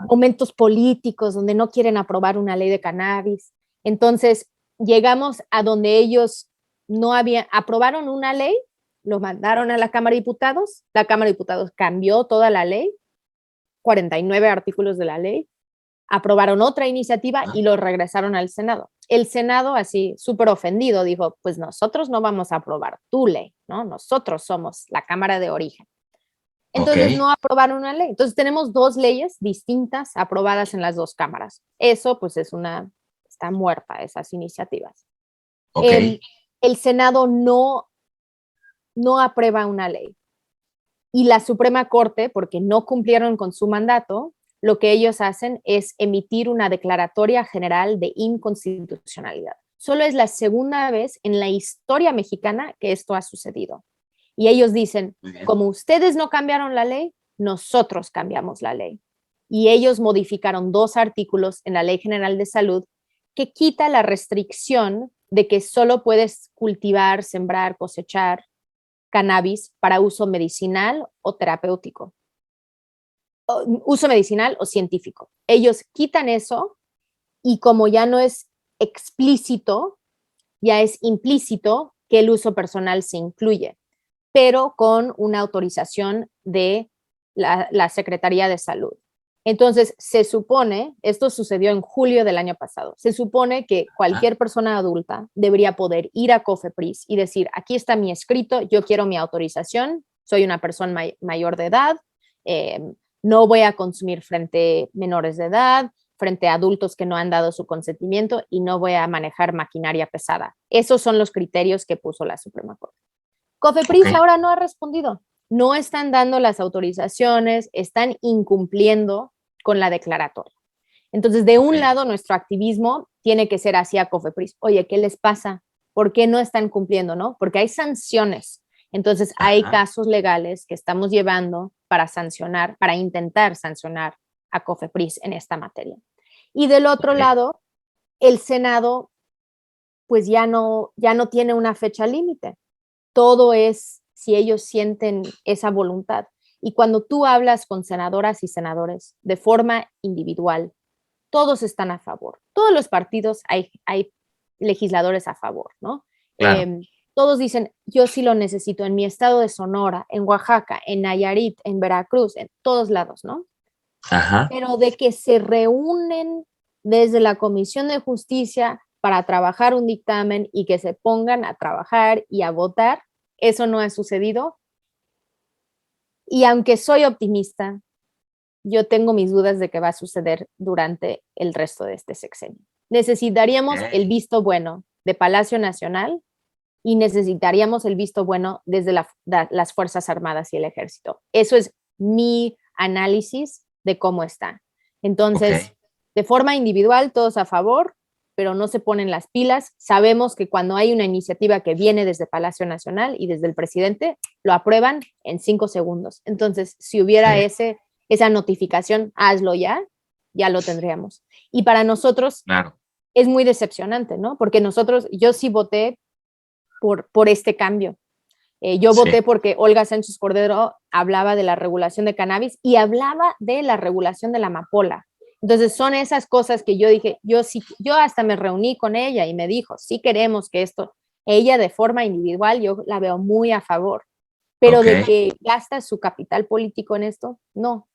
Speaker 2: momentos políticos donde no quieren aprobar una ley de cannabis. Entonces, llegamos a donde ellos aprobaron una ley, lo mandaron a la Cámara de Diputados, la Cámara de Diputados cambió toda la ley, 49 artículos de la ley, aprobaron otra iniciativa y lo regresaron al Senado. El Senado, así súper ofendido, dijo, pues nosotros no vamos a aprobar tu ley, ¿no? Nosotros somos la Cámara de Origen. Entonces no aprobaron una ley. Entonces tenemos 2 leyes distintas aprobadas en las 2 cámaras. Eso pues está muerta esas iniciativas. El Senado no aprueba una ley. Y la Suprema Corte, porque no cumplieron con su mandato, lo que ellos hacen es emitir una declaratoria general de inconstitucionalidad. Solo es la segunda vez en la historia mexicana que esto ha sucedido. Y ellos dicen, como ustedes no cambiaron la ley, nosotros cambiamos la ley. Y ellos modificaron 2 artículos en la Ley General de Salud que quita la restricción de que solo puedes cultivar, sembrar, cosechar cannabis para uso medicinal o terapéutico. Uso medicinal o científico. Ellos quitan eso y como ya no es explícito, ya es implícito que el uso personal se incluye, pero con una autorización de la Secretaría de Salud. Entonces, se supone, esto sucedió en julio del año pasado, se supone que cualquier persona adulta debería poder ir a Cofepris y decir, aquí está mi escrito, yo quiero mi autorización, soy una persona mayor de edad, no voy a consumir frente a menores de edad, frente a adultos que no han dado su consentimiento y no voy a manejar maquinaria pesada. Esos son los criterios que puso la Suprema Corte. Cofepris ahora no ha respondido, no están dando las autorizaciones, están incumpliendo con la declaratoria. Entonces, de un lado, nuestro activismo tiene que ser hacia Cofepris. Oye, ¿qué les pasa? ¿Por qué no están cumpliendo, no? Porque hay sanciones. Entonces, hay casos legales que estamos llevando para sancionar, para intentar sancionar a Cofepris en esta materia. Y del otro lado, el Senado, pues ya no tiene una fecha límite. Todo es si ellos sienten esa voluntad. Y cuando tú hablas con senadoras y senadores de forma individual, todos están a favor. Todos los partidos hay legisladores a favor, ¿no?
Speaker 1: Claro.
Speaker 2: Todos dicen, yo sí lo necesito en mi estado de Sonora, en Oaxaca, en Nayarit, en Veracruz, en todos lados, ¿no? Pero de que se reúnen desde la Comisión de Justicia para trabajar un dictamen y que se pongan a trabajar y a votar, eso no ha sucedido Y aunque soy optimista, yo tengo mis dudas de qué va a suceder durante el resto de este sexenio. Necesitaríamos el visto bueno de Palacio Nacional y necesitaríamos el visto bueno desde las Fuerzas Armadas y el Ejército. Eso es mi análisis de cómo está. Entonces, de forma individual, todos a favor, pero no se ponen las pilas. Sabemos que cuando hay una iniciativa que viene desde Palacio Nacional y desde el presidente, lo aprueban en 5 segundos. Entonces, si hubiera esa notificación, hazlo ya lo tendríamos. Y para nosotros es muy decepcionante, ¿no? Porque yo sí voté por este cambio. Yo voté porque Olga Sánchez Cordero hablaba de la regulación de cannabis y hablaba de la regulación de la amapola. Entonces son esas cosas que yo dije, yo hasta me reuní con ella y me dijo, sí queremos que esto, ella de forma individual, yo la veo muy a favor, pero de que gasta su capital político en esto, no.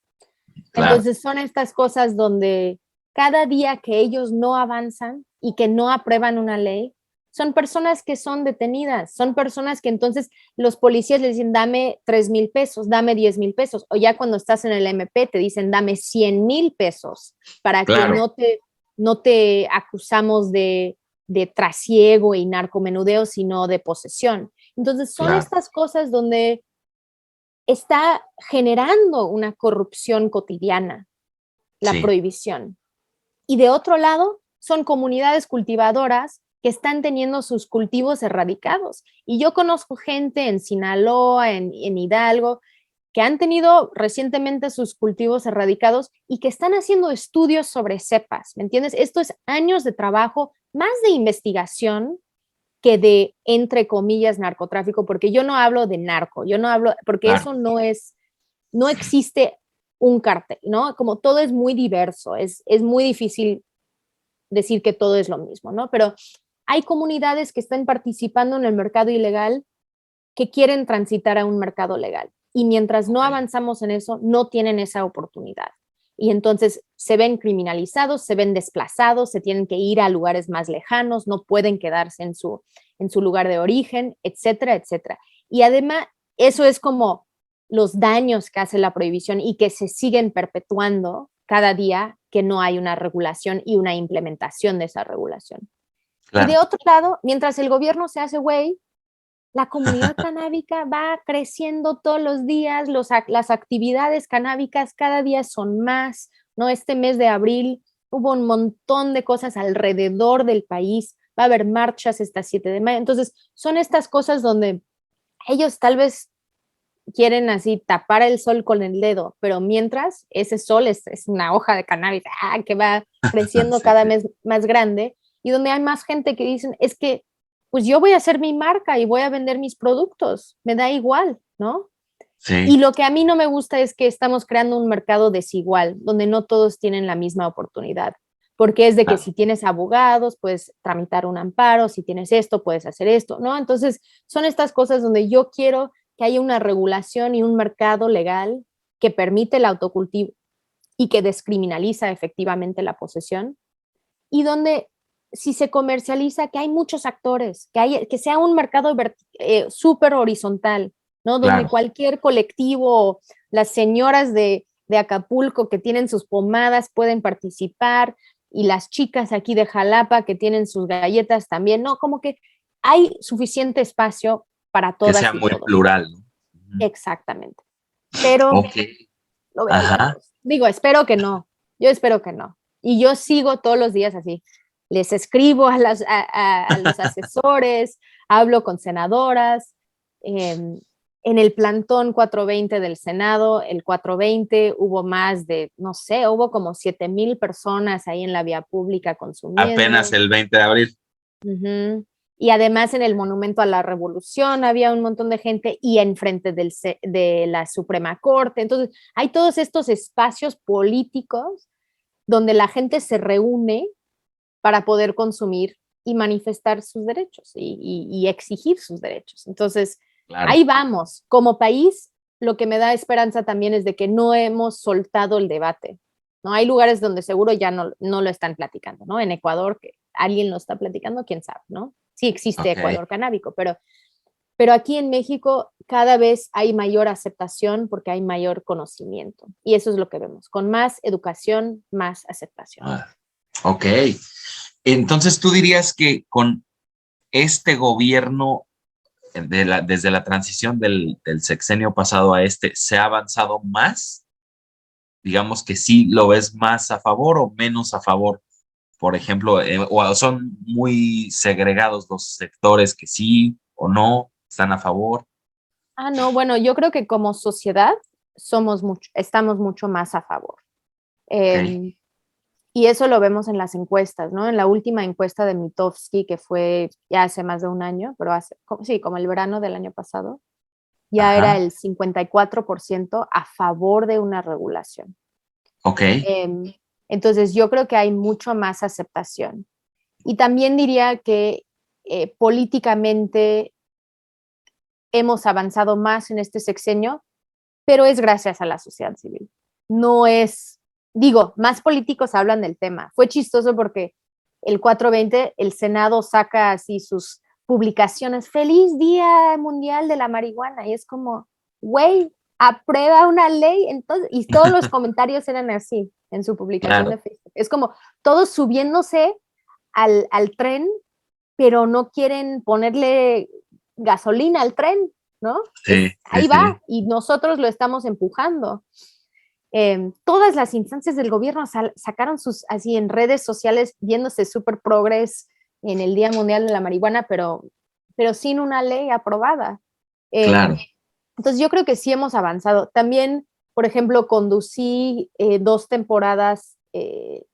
Speaker 2: Claro. Entonces son estas cosas donde cada día que ellos no avanzan y que no aprueban una ley, son personas que son detenidas, son personas que entonces los policías les dicen, dame 3,000 pesos, dame 10,000 pesos, o ya cuando estás en el MP te dicen, dame 100,000 pesos para que no te acusamos de trasiego y narcomenudeo, sino de posesión. Entonces son estas cosas donde está generando una corrupción cotidiana, la prohibición. Y de otro lado, son comunidades cultivadoras que están teniendo sus cultivos erradicados. Y yo conozco gente en Sinaloa, en Hidalgo, que han tenido recientemente sus cultivos erradicados y que están haciendo estudios sobre cepas, ¿me entiendes? Esto es años de trabajo, más de investigación que de, entre comillas, narcotráfico, porque yo no hablo de narco, yo no hablo, porque eso no existe un cártel, ¿no? Como todo es muy diverso, es muy difícil decir que todo es lo mismo, ¿no? Pero hay comunidades que están participando en el mercado ilegal que quieren transitar a un mercado legal. Y mientras no avanzamos en eso, no tienen esa oportunidad. Y entonces se ven criminalizados, se ven desplazados, se tienen que ir a lugares más lejanos, no pueden quedarse en su lugar de origen, etcétera, etcétera. Y además, eso es como los daños que hace la prohibición y que se siguen perpetuando cada día que no hay una regulación y una implementación de esa regulación. Claro. Y de otro lado, mientras el gobierno se hace güey, la comunidad canábica va creciendo todos los días, las actividades canábicas cada día son más, ¿no? Este mes de abril hubo un montón de cosas alrededor del país, va a haber marchas hasta 7 de mayo, entonces son estas cosas donde ellos tal vez quieren así tapar el sol con el dedo, pero mientras ese sol es una hoja de cannabis que va creciendo cada mes más grande y donde hay más gente que dicen, es que pues yo voy a hacer mi marca y voy a vender mis productos, me da igual, ¿no? Sí. Y lo que a mí no me gusta es que estamos creando un mercado desigual, donde no todos tienen la misma oportunidad, porque es de que si tienes abogados, puedes tramitar un amparo, si tienes esto, puedes hacer esto, ¿no? Entonces, son estas cosas donde yo quiero que haya una regulación y un mercado legal que permite el autocultivo y que descriminaliza efectivamente la posesión, y donde si se comercializa, que hay muchos actores, que sea un mercado súper horizontal, ¿no? Donde cualquier colectivo, las señoras de Acapulco que tienen sus pomadas pueden participar, y las chicas aquí de Jalapa que tienen sus galletas también, ¿no? Como que hay suficiente espacio para todas.
Speaker 1: Que sea muy plural, ¿no?
Speaker 2: Exactamente. Pero lo veo lejos. Digo, espero que no. Yo espero que no. Y yo sigo todos los días así. Les escribo a los asesores, hablo con senadoras. En el plantón 420 del Senado, el 420, hubo más de, no sé, hubo como 7,000 personas ahí en la vía pública consumiendo.
Speaker 1: Apenas el 20 de abril.
Speaker 2: Uh-huh. Y además en el Monumento a la Revolución había un montón de gente y enfrente de la Suprema Corte. Entonces, hay todos estos espacios políticos donde la gente se reúne para poder consumir y manifestar sus derechos y exigir sus derechos. Entonces, ahí vamos. Como país, lo que me da esperanza también es de que no hemos soltado el debate, ¿no? Hay lugares donde seguro ya no lo están platicando, ¿no? En Ecuador, que alguien lo está platicando, quién sabe, ¿no? Sí existe Ecuador canábico, pero Pero aquí en México cada vez hay mayor aceptación porque hay mayor conocimiento. Y eso es lo que vemos. Con más educación, más aceptación.
Speaker 1: Ok. Entonces tú dirías que con este gobierno, desde la transición del sexenio pasado a este, ¿se ha avanzado más? Digamos que sí lo ves más a favor o menos a favor. Por ejemplo, o son muy segregados los sectores que sí o no están a favor.
Speaker 2: No, bueno, yo creo que como sociedad estamos mucho más a favor.
Speaker 1: Ok.
Speaker 2: Y eso lo vemos en las encuestas, ¿no? En la última encuesta de Mitofsky, que fue ya hace más de un año, pero sí, como el verano del año pasado, ya era
Speaker 1: Ajá.
Speaker 2: el 54% a favor de una regulación.
Speaker 1: Ok.
Speaker 2: Entonces, yo creo que hay mucho más aceptación. Y también diría que políticamente hemos avanzado más en este sexenio, pero es gracias a la sociedad civil. No es, digo, más políticos hablan del tema. Fue chistoso porque el 420, el Senado saca así sus publicaciones, feliz Día Mundial de la Marihuana, y es como, güey, aprueba una ley, entonces, y todos los comentarios eran así en su publicación de
Speaker 1: Claro.
Speaker 2: Facebook. Es como todos subiéndose al tren, pero no quieren ponerle gasolina al tren, ¿no?
Speaker 1: Sí, sí,
Speaker 2: Ahí
Speaker 1: sí.
Speaker 2: va, y nosotros lo estamos empujando. Todas las instancias del gobierno sacaron sus, así en redes sociales, viéndose súper progres en el Día Mundial de la Marihuana, pero sin una ley aprobada.
Speaker 1: Claro.
Speaker 2: Entonces yo creo que sí hemos avanzado. También, por ejemplo, conducí 2 temporadas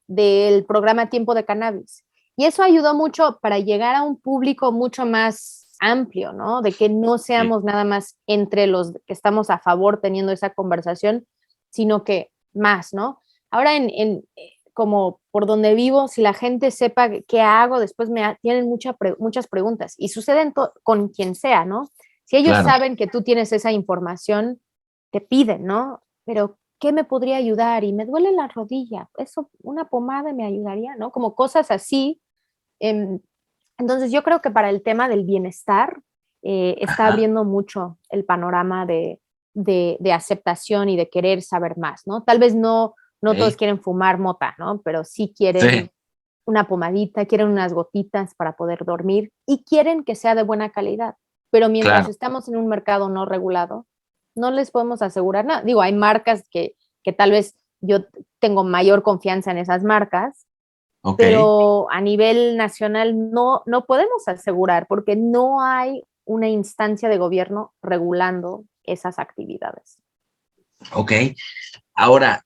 Speaker 2: del programa Tiempo de Cannabis. Y eso ayudó mucho para llegar a un público mucho más amplio, ¿no? De que no
Speaker 1: Sí.
Speaker 2: seamos nada más entre los que estamos a favor teniendo esa conversación, sino que más, ¿no? Ahora como por donde vivo, si la gente sepa qué hago, después tienen muchas preguntas y suceden con quien sea, ¿no? Si ellos
Speaker 1: Claro.
Speaker 2: saben que tú tienes esa información, te piden, ¿no? Pero, ¿qué me podría ayudar? Y me duele la rodilla, eso, una pomada me ayudaría, ¿no? Como cosas así. Entonces, yo creo que para el tema del bienestar, está
Speaker 1: Ajá.
Speaker 2: abriendo mucho el panorama de aceptación y de querer saber más, ¿no? Tal vez no todos
Speaker 1: Ok.
Speaker 2: quieren fumar mota, ¿no? Pero sí
Speaker 1: Sí,
Speaker 2: quieren una pomadita, quieren unas gotitas para poder dormir y quieren que sea de buena calidad. Pero mientras
Speaker 1: claro.
Speaker 2: estamos en un mercado no regulado, no les podemos asegurar nada. Digo, hay marcas que tal vez yo tengo mayor confianza en esas marcas,
Speaker 1: Ok.
Speaker 2: pero a nivel nacional no podemos asegurar porque no hay una instancia de gobierno regulando esas actividades.
Speaker 1: Ok. Ahora,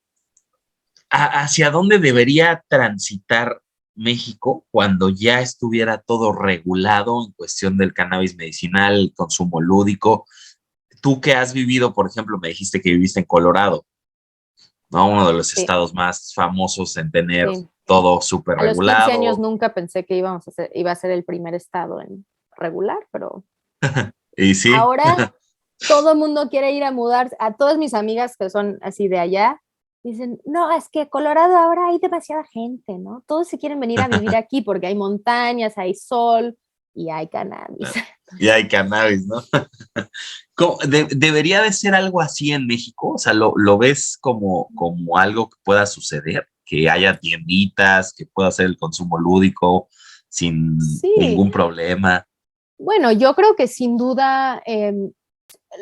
Speaker 1: ¿hacia dónde debería transitar México cuando ya estuviera todo regulado en cuestión del cannabis medicinal, el consumo lúdico? Tú que has vivido, por ejemplo, me dijiste que viviste en Colorado, ¿no? Uno de los
Speaker 2: Sí,
Speaker 1: estados más famosos en tener
Speaker 2: sí.
Speaker 1: todo súper
Speaker 2: A los 15 años
Speaker 1: regulado.
Speaker 2: nunca pensé que iba a ser el primer estado en regular, pero
Speaker 1: Y sí,
Speaker 2: ahora todo el mundo quiere ir a mudarse. A todas mis amigas que son así de allá, dicen, no, es que Colorado ahora hay demasiada gente, ¿no? Todos se quieren venir a vivir aquí porque hay montañas, hay sol y hay cannabis.
Speaker 1: y hay cannabis, ¿no? ¿Debería de ser algo así en México? O sea, ¿lo ves como algo que pueda suceder? Que haya tienditas, que pueda hacer el consumo lúdico sin
Speaker 2: Sí,
Speaker 1: ningún problema.
Speaker 2: bueno, yo creo que sin duda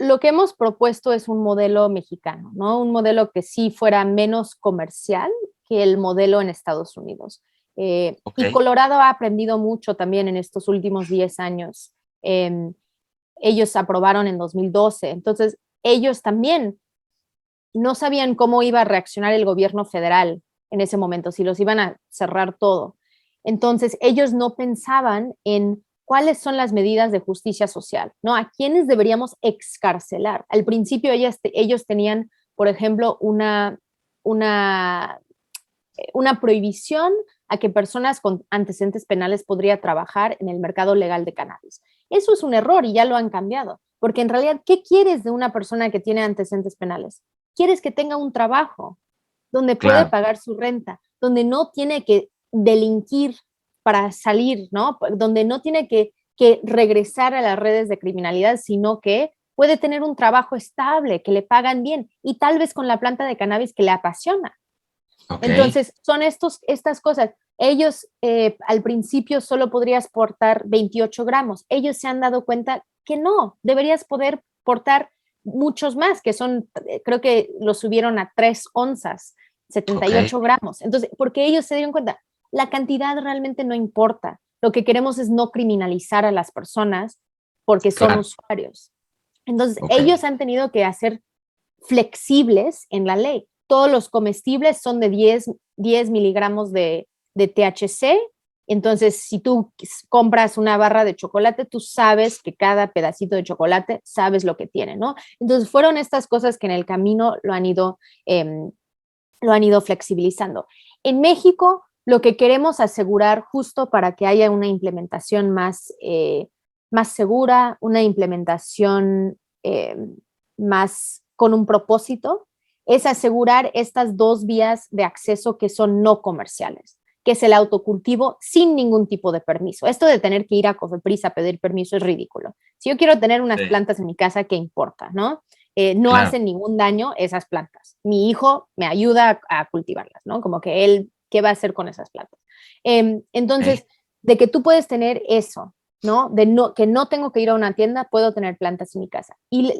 Speaker 2: lo que hemos propuesto es un modelo mexicano, ¿no? Un modelo que sí fuera menos comercial que el modelo en Estados Unidos.
Speaker 1: Ok,
Speaker 2: Y Colorado ha aprendido mucho también en estos últimos 10 años. Eh, Ellos aprobaron en 2012, entonces ellos también no sabían cómo iba a reaccionar el gobierno federal en ese momento, si los iban a cerrar todo. Entonces ellos no pensaban en cuáles son las medidas de justicia social, ¿no? ¿A quiénes deberíamos excarcelar? Al principio ellos tenían, por ejemplo, una, una prohibición a que personas con antecedentes penales podrían trabajar en el mercado legal de cannabis. Eso es un error y ya lo han cambiado, porque en realidad, ¿qué quieres de una persona que tiene antecedentes penales? Quieres que tenga un trabajo donde puede
Speaker 1: claro,
Speaker 2: pagar su renta, donde no tiene que delinquir para salir, ¿no? Donde no tiene que que regresar a las redes de criminalidad, sino que puede tener un trabajo estable, que le pagan bien y tal vez con la planta de cannabis que le apasiona.
Speaker 1: Ok.
Speaker 2: Entonces, son estas cosas. Ellos al principio solo podrías portar 28 gramos. Ellos se han dado cuenta que no, deberías poder portar muchos más, que son, creo que lo subieron a 3 onzas, 78 gramos. Entonces, porque ellos se dieron cuenta, la cantidad realmente no importa. Lo que queremos es no criminalizar a las personas porque son usuarios. Entonces, ellos han tenido que hacer flexibles en la ley. Todos los comestibles son de 10 miligramos de THC. Entonces, si tú compras una barra de chocolate, tú sabes que cada pedacito de chocolate sabes lo que tiene, ¿no? Entonces, fueron estas cosas que en el camino lo han ido flexibilizando. En México, lo que queremos asegurar justo para que haya una implementación más segura, una implementación más con un propósito, es asegurar estas 2 vías de acceso que son no comerciales, que es el autocultivo sin ningún tipo de permiso. Esto de tener que ir a Cofepris a pedir permiso es ridículo. Si yo quiero tener unas plantas en mi casa, ¿qué importa, no? No hacen ningún daño esas plantas. Mi hijo me ayuda a cultivarlas, ¿no? Como que él, ¿qué va a hacer con esas plantas? Entonces, de que tú puedes tener eso, ¿no? Que no tengo que ir a una tienda, puedo tener plantas en mi casa. Y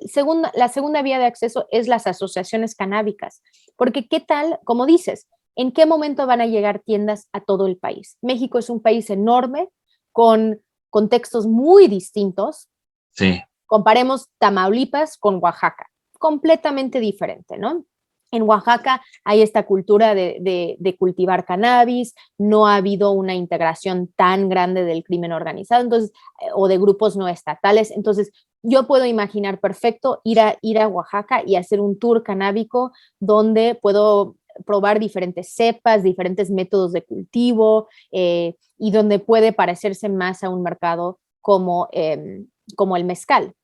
Speaker 2: la segunda vía de acceso es las asociaciones canábicas, porque ¿qué tal? Como dices, ¿en qué momento van a llegar tiendas a todo el país? México es un país enorme, con contextos muy distintos.
Speaker 1: Sí.
Speaker 2: Comparemos Tamaulipas con Oaxaca, completamente diferente, ¿no? En Oaxaca hay esta cultura de cultivar cannabis, no ha habido una integración tan grande del crimen organizado, entonces, o de grupos no estatales. Entonces, yo puedo imaginar perfecto ir a Oaxaca y hacer un tour canábico donde puedo probar diferentes cepas, diferentes métodos de cultivo, y donde puede parecerse más a un mercado como el mezcal.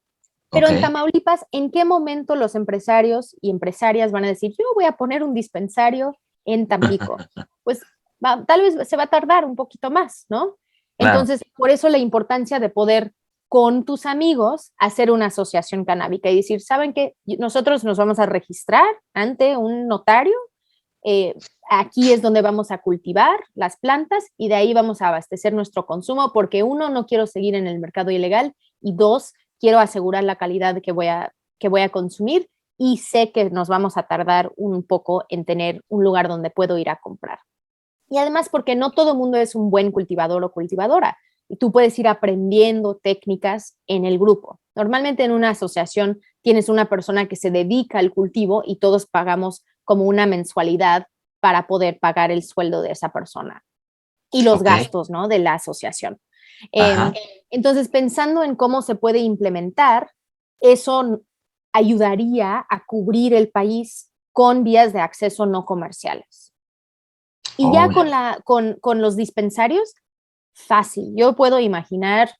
Speaker 2: Pero en Tamaulipas, ¿en qué momento los empresarios y empresarias van a decir, yo voy a poner un dispensario en Tampico? Pues tal vez se va a tardar un poquito más, ¿no? Entonces, por eso la importancia de poder con tus amigos hacer una asociación canábica y decir, ¿saben qué? Nosotros nos vamos a registrar ante un notario, aquí es donde vamos a cultivar las plantas y de ahí vamos a abastecer nuestro consumo porque 1, no quiero seguir en el mercado ilegal y 2, quiero asegurar la calidad que voy a consumir y sé que nos vamos a tardar un poco en tener un lugar donde puedo ir a comprar. Y además porque no todo el mundo es un buen cultivador o cultivadora y tú puedes ir aprendiendo técnicas en el grupo. Normalmente en una asociación tienes una persona que se dedica al cultivo y todos pagamos como una mensualidad para poder pagar el sueldo de esa persona y los gastos, ¿no?, de la asociación. Entonces, pensando en cómo se puede implementar, eso ayudaría a cubrir el país con vías de acceso no comerciales. Y ya con los dispensarios, fácil. Yo puedo imaginar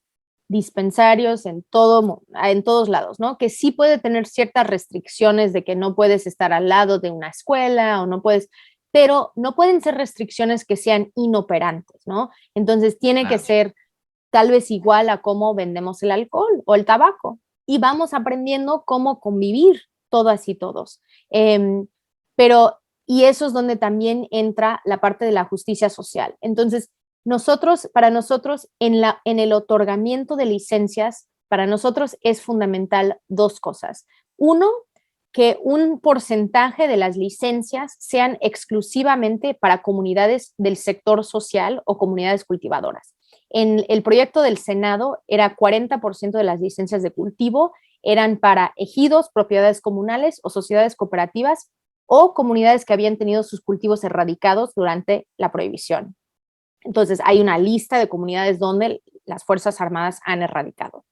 Speaker 2: dispensarios en todos lados, ¿no? Que sí puede tener ciertas restricciones de que no puedes estar al lado de una escuela o no puedes, pero no pueden ser restricciones que sean inoperantes, ¿no? Entonces tiene que ser tal vez igual a cómo vendemos el alcohol o el tabaco y vamos aprendiendo cómo convivir todas y todos. Y eso es donde también entra la parte de la justicia social. Entonces, para nosotros, en el otorgamiento de licencias, para nosotros es fundamental 2 cosas. 1, que un porcentaje de las licencias sean exclusivamente para comunidades del sector social o comunidades cultivadoras. En el proyecto del Senado era 40% de las licencias de cultivo eran para ejidos, propiedades comunales o sociedades cooperativas o comunidades que habían tenido sus cultivos erradicados durante la prohibición. Entonces, hay una lista de comunidades donde las Fuerzas Armadas han erradicado.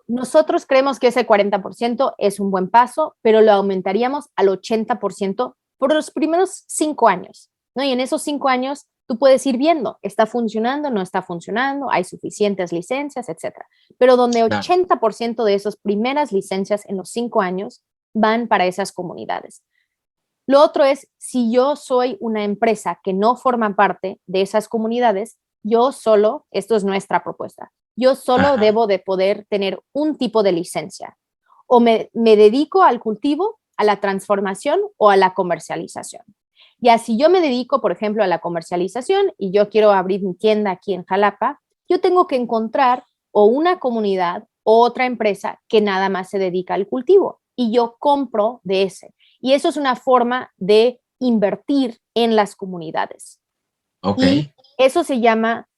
Speaker 2: Nosotros creemos que ese 40% es un buen paso, pero lo aumentaríamos al 80% por los primeros 5 años, ¿no? Y en esos 5 años tú puedes ir viendo, está funcionando, no está funcionando, hay suficientes licencias, etcétera. Pero donde 80% de esas primeras licencias en los 5 años van para esas comunidades. Lo otro es, si yo soy una empresa que no forma parte de esas comunidades, yo solo, esto es nuestra propuesta, Yo solo
Speaker 1: Ajá.
Speaker 2: debo de poder tener un tipo de licencia. O me dedico al cultivo, a la transformación o a la comercialización. Ya si yo me dedico, por ejemplo, a la comercialización y yo quiero abrir mi tienda aquí en Jalapa, yo tengo que encontrar o una comunidad o otra empresa que nada más se dedica al cultivo y yo compro de ese. Y eso es una forma de invertir en las comunidades.
Speaker 1: Ok.
Speaker 2: Y eso se llama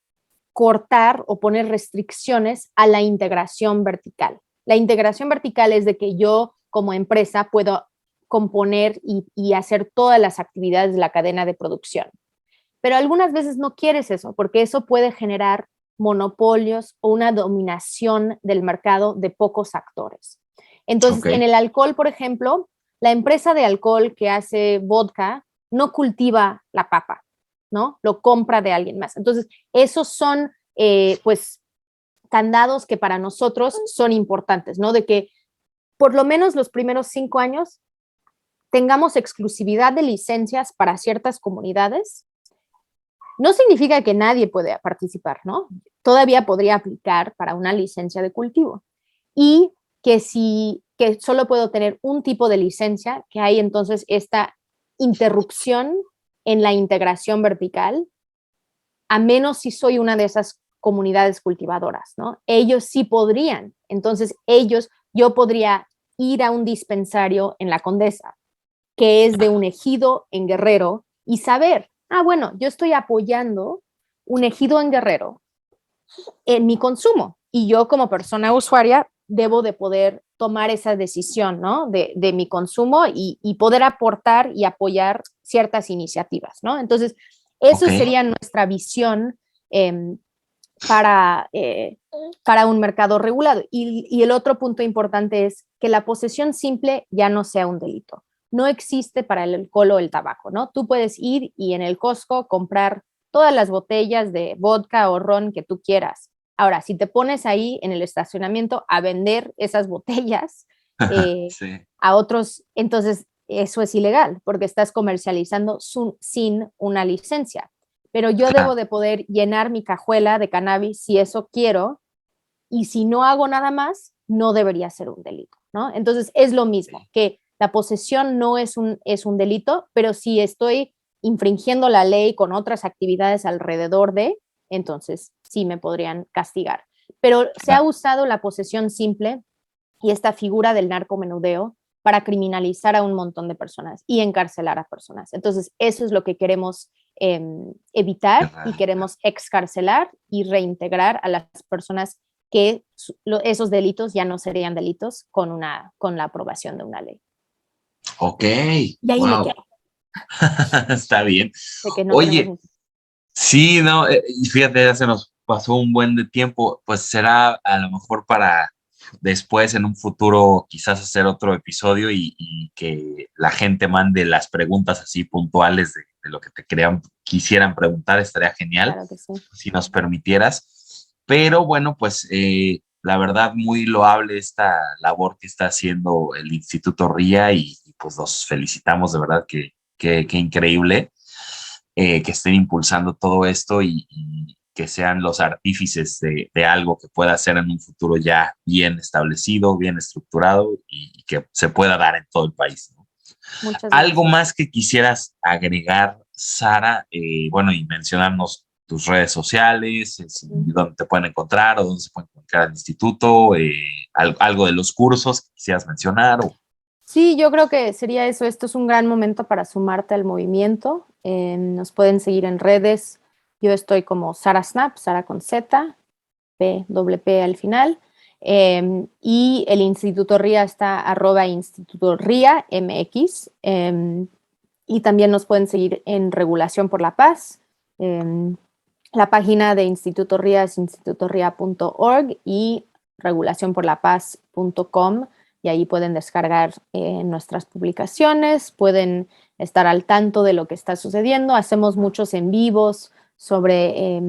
Speaker 2: cortar o poner restricciones a la integración vertical. La integración vertical es de que yo como empresa puedo componer y hacer todas las actividades de la cadena de producción. Pero algunas veces no quieres eso, porque eso puede generar monopolios o una dominación del mercado de pocos actores. Entonces,
Speaker 1: Ok.
Speaker 2: en el alcohol, por ejemplo, la empresa de alcohol que hace vodka no cultiva la papa, ¿no? Lo compra de alguien más. Entonces, esos son, pues, candados que para nosotros son importantes, ¿no? De que por lo menos los primeros 5 años tengamos exclusividad de licencias para ciertas comunidades. No significa que nadie pueda participar, ¿no? Todavía podría aplicar para una licencia de cultivo. Y que solo puedo tener un tipo de licencia, que hay entonces esta interrupción en la integración vertical, a menos si soy una de esas comunidades cultivadoras, ¿no? Ellos sí podrían. Entonces, yo podría ir a un dispensario en la Condesa, que es de un ejido en Guerrero, y saber, bueno, yo estoy apoyando un ejido en Guerrero en mi consumo y yo como persona usuaria debo de poder tomar esa decisión, ¿no? De mi consumo y poder aportar y apoyar ciertas iniciativas, ¿no? Entonces, eso
Speaker 1: Ok.
Speaker 2: sería nuestra visión eh, para, eh, para un mercado regulado. Y el otro punto importante es que la posesión simple ya no sea un delito. No existe para el alcohol o el tabaco, ¿no? Tú puedes ir y en el Costco comprar todas las botellas de vodka o ron que tú quieras. Ahora, si te pones ahí en el estacionamiento a vender esas botellas
Speaker 1: Sí.
Speaker 2: a otros, entonces eso es ilegal porque estás comercializando sin una licencia. Pero yo debo
Speaker 1: Claro.
Speaker 2: de poder llenar mi cajuela de cannabis si eso quiero y si no hago nada más, no debería ser un delito, ¿no? Entonces es lo mismo, que la posesión no es un delito, pero si estoy infringiendo la ley con otras actividades alrededor de, entonces sí me podrían castigar. Pero se ha
Speaker 1: Claro.
Speaker 2: usado la posesión simple y esta figura del narcomenudeo para criminalizar a un montón de personas y encarcelar a personas. Entonces, eso es lo que queremos evitar y
Speaker 1: Erradicar.
Speaker 2: queremos excarcelar y reintegrar a las personas que esos delitos ya no serían delitos con la aprobación de una ley.
Speaker 1: Ok.
Speaker 2: Y ahí me
Speaker 1: Wow.
Speaker 2: quedo,
Speaker 1: Está bien.
Speaker 2: de que no tenemos
Speaker 1: Oye,
Speaker 2: mucho.
Speaker 1: sí, no, y fíjate, ya se nos pasó un buen de tiempo, pues será a lo mejor para después, en un futuro, quizás hacer otro episodio y que la gente mande las preguntas así puntuales de lo que te quisieran preguntar, estaría genial,
Speaker 2: Claro que sí.
Speaker 1: si nos permitieras. Pero bueno, pues la verdad, muy loable esta labor que está haciendo el Instituto RIA y pues los felicitamos de verdad que increíble que estén impulsando todo esto y que sean los artífices de algo que pueda ser en un futuro ya bien establecido, bien estructurado y que se pueda dar en todo el país, ¿no?
Speaker 2: Muchas
Speaker 1: Algo
Speaker 2: gracias.
Speaker 1: más que quisieras agregar, Sara, bueno, y mencionarnos tus redes sociales, dónde te pueden encontrar o dónde se puede encontrar el instituto, algo de los cursos que quisieras mencionar. O...
Speaker 2: Sí, yo creo que sería eso. Esto es un gran momento para sumarte al movimiento. Nos pueden seguir en redes. Yo estoy como Sara Snap, Sara con Z, P, doble P al final. Y el Instituto RIA está @Instituto RIA MX. Y también nos pueden seguir en Regulación por la Paz. La página de Instituto RIA es institutoria.org y regulacionporlapaz.com y ahí pueden descargar nuestras publicaciones, pueden estar al tanto de lo que está sucediendo. Hacemos muchos en vivos sobre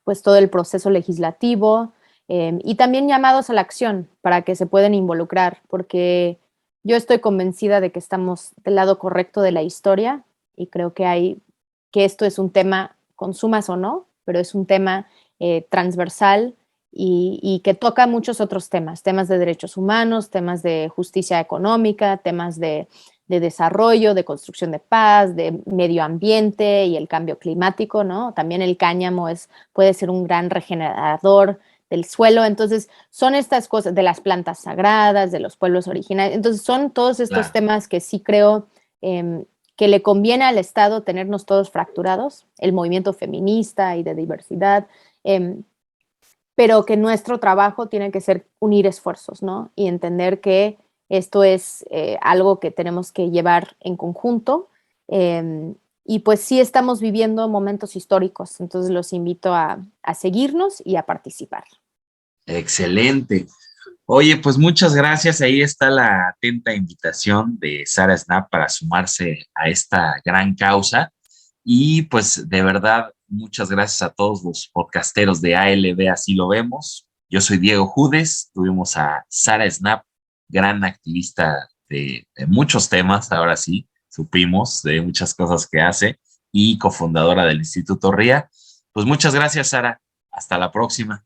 Speaker 2: pues todo el proceso legislativo y también llamados a la acción para que se puedan involucrar, porque yo estoy convencida de que estamos del lado correcto de la historia y creo que esto es un tema, consumas o no, pero es un tema transversal y que toca muchos otros temas de derechos humanos, temas de justicia económica, temas de desarrollo, de construcción de paz, de medio ambiente y el cambio climático, ¿no? También el cáñamo puede ser un gran regenerador del suelo. Entonces, son estas cosas de las plantas sagradas, de los pueblos originarios. Entonces, son todos estos temas que sí creo que le conviene al Estado tenernos todos fracturados, el movimiento feminista y de diversidad, pero que nuestro trabajo tiene que ser unir esfuerzos, ¿no? Y entender que esto es algo que tenemos que llevar en conjunto. Y pues sí estamos viviendo momentos históricos, entonces los invito a seguirnos y a participar.
Speaker 1: Excelente. Oye, pues muchas gracias. Ahí está la atenta invitación de Sara Snap para sumarse a esta gran causa. Y pues de verdad, muchas gracias a todos los podcasteros de ALB, así lo vemos. Yo soy Diego Judes, tuvimos a Sara Snap, gran activista de muchos temas, ahora sí, supimos de muchas cosas que hace y cofundadora del Instituto RIA. Pues muchas gracias, Sara. Hasta la próxima.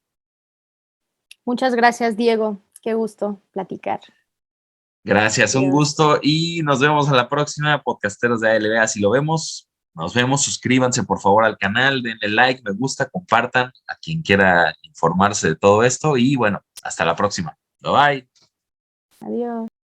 Speaker 2: Muchas gracias, Diego. Qué gusto platicar.
Speaker 1: Gracias, un
Speaker 2: Adiós.
Speaker 1: gusto y nos vemos a la próxima, podcasteros de ALB, así lo vemos. Nos vemos, suscríbanse por favor al canal, denle like, me gusta, compartan a quien quiera informarse de todo esto y bueno, hasta la próxima. Bye bye.
Speaker 2: Adiós.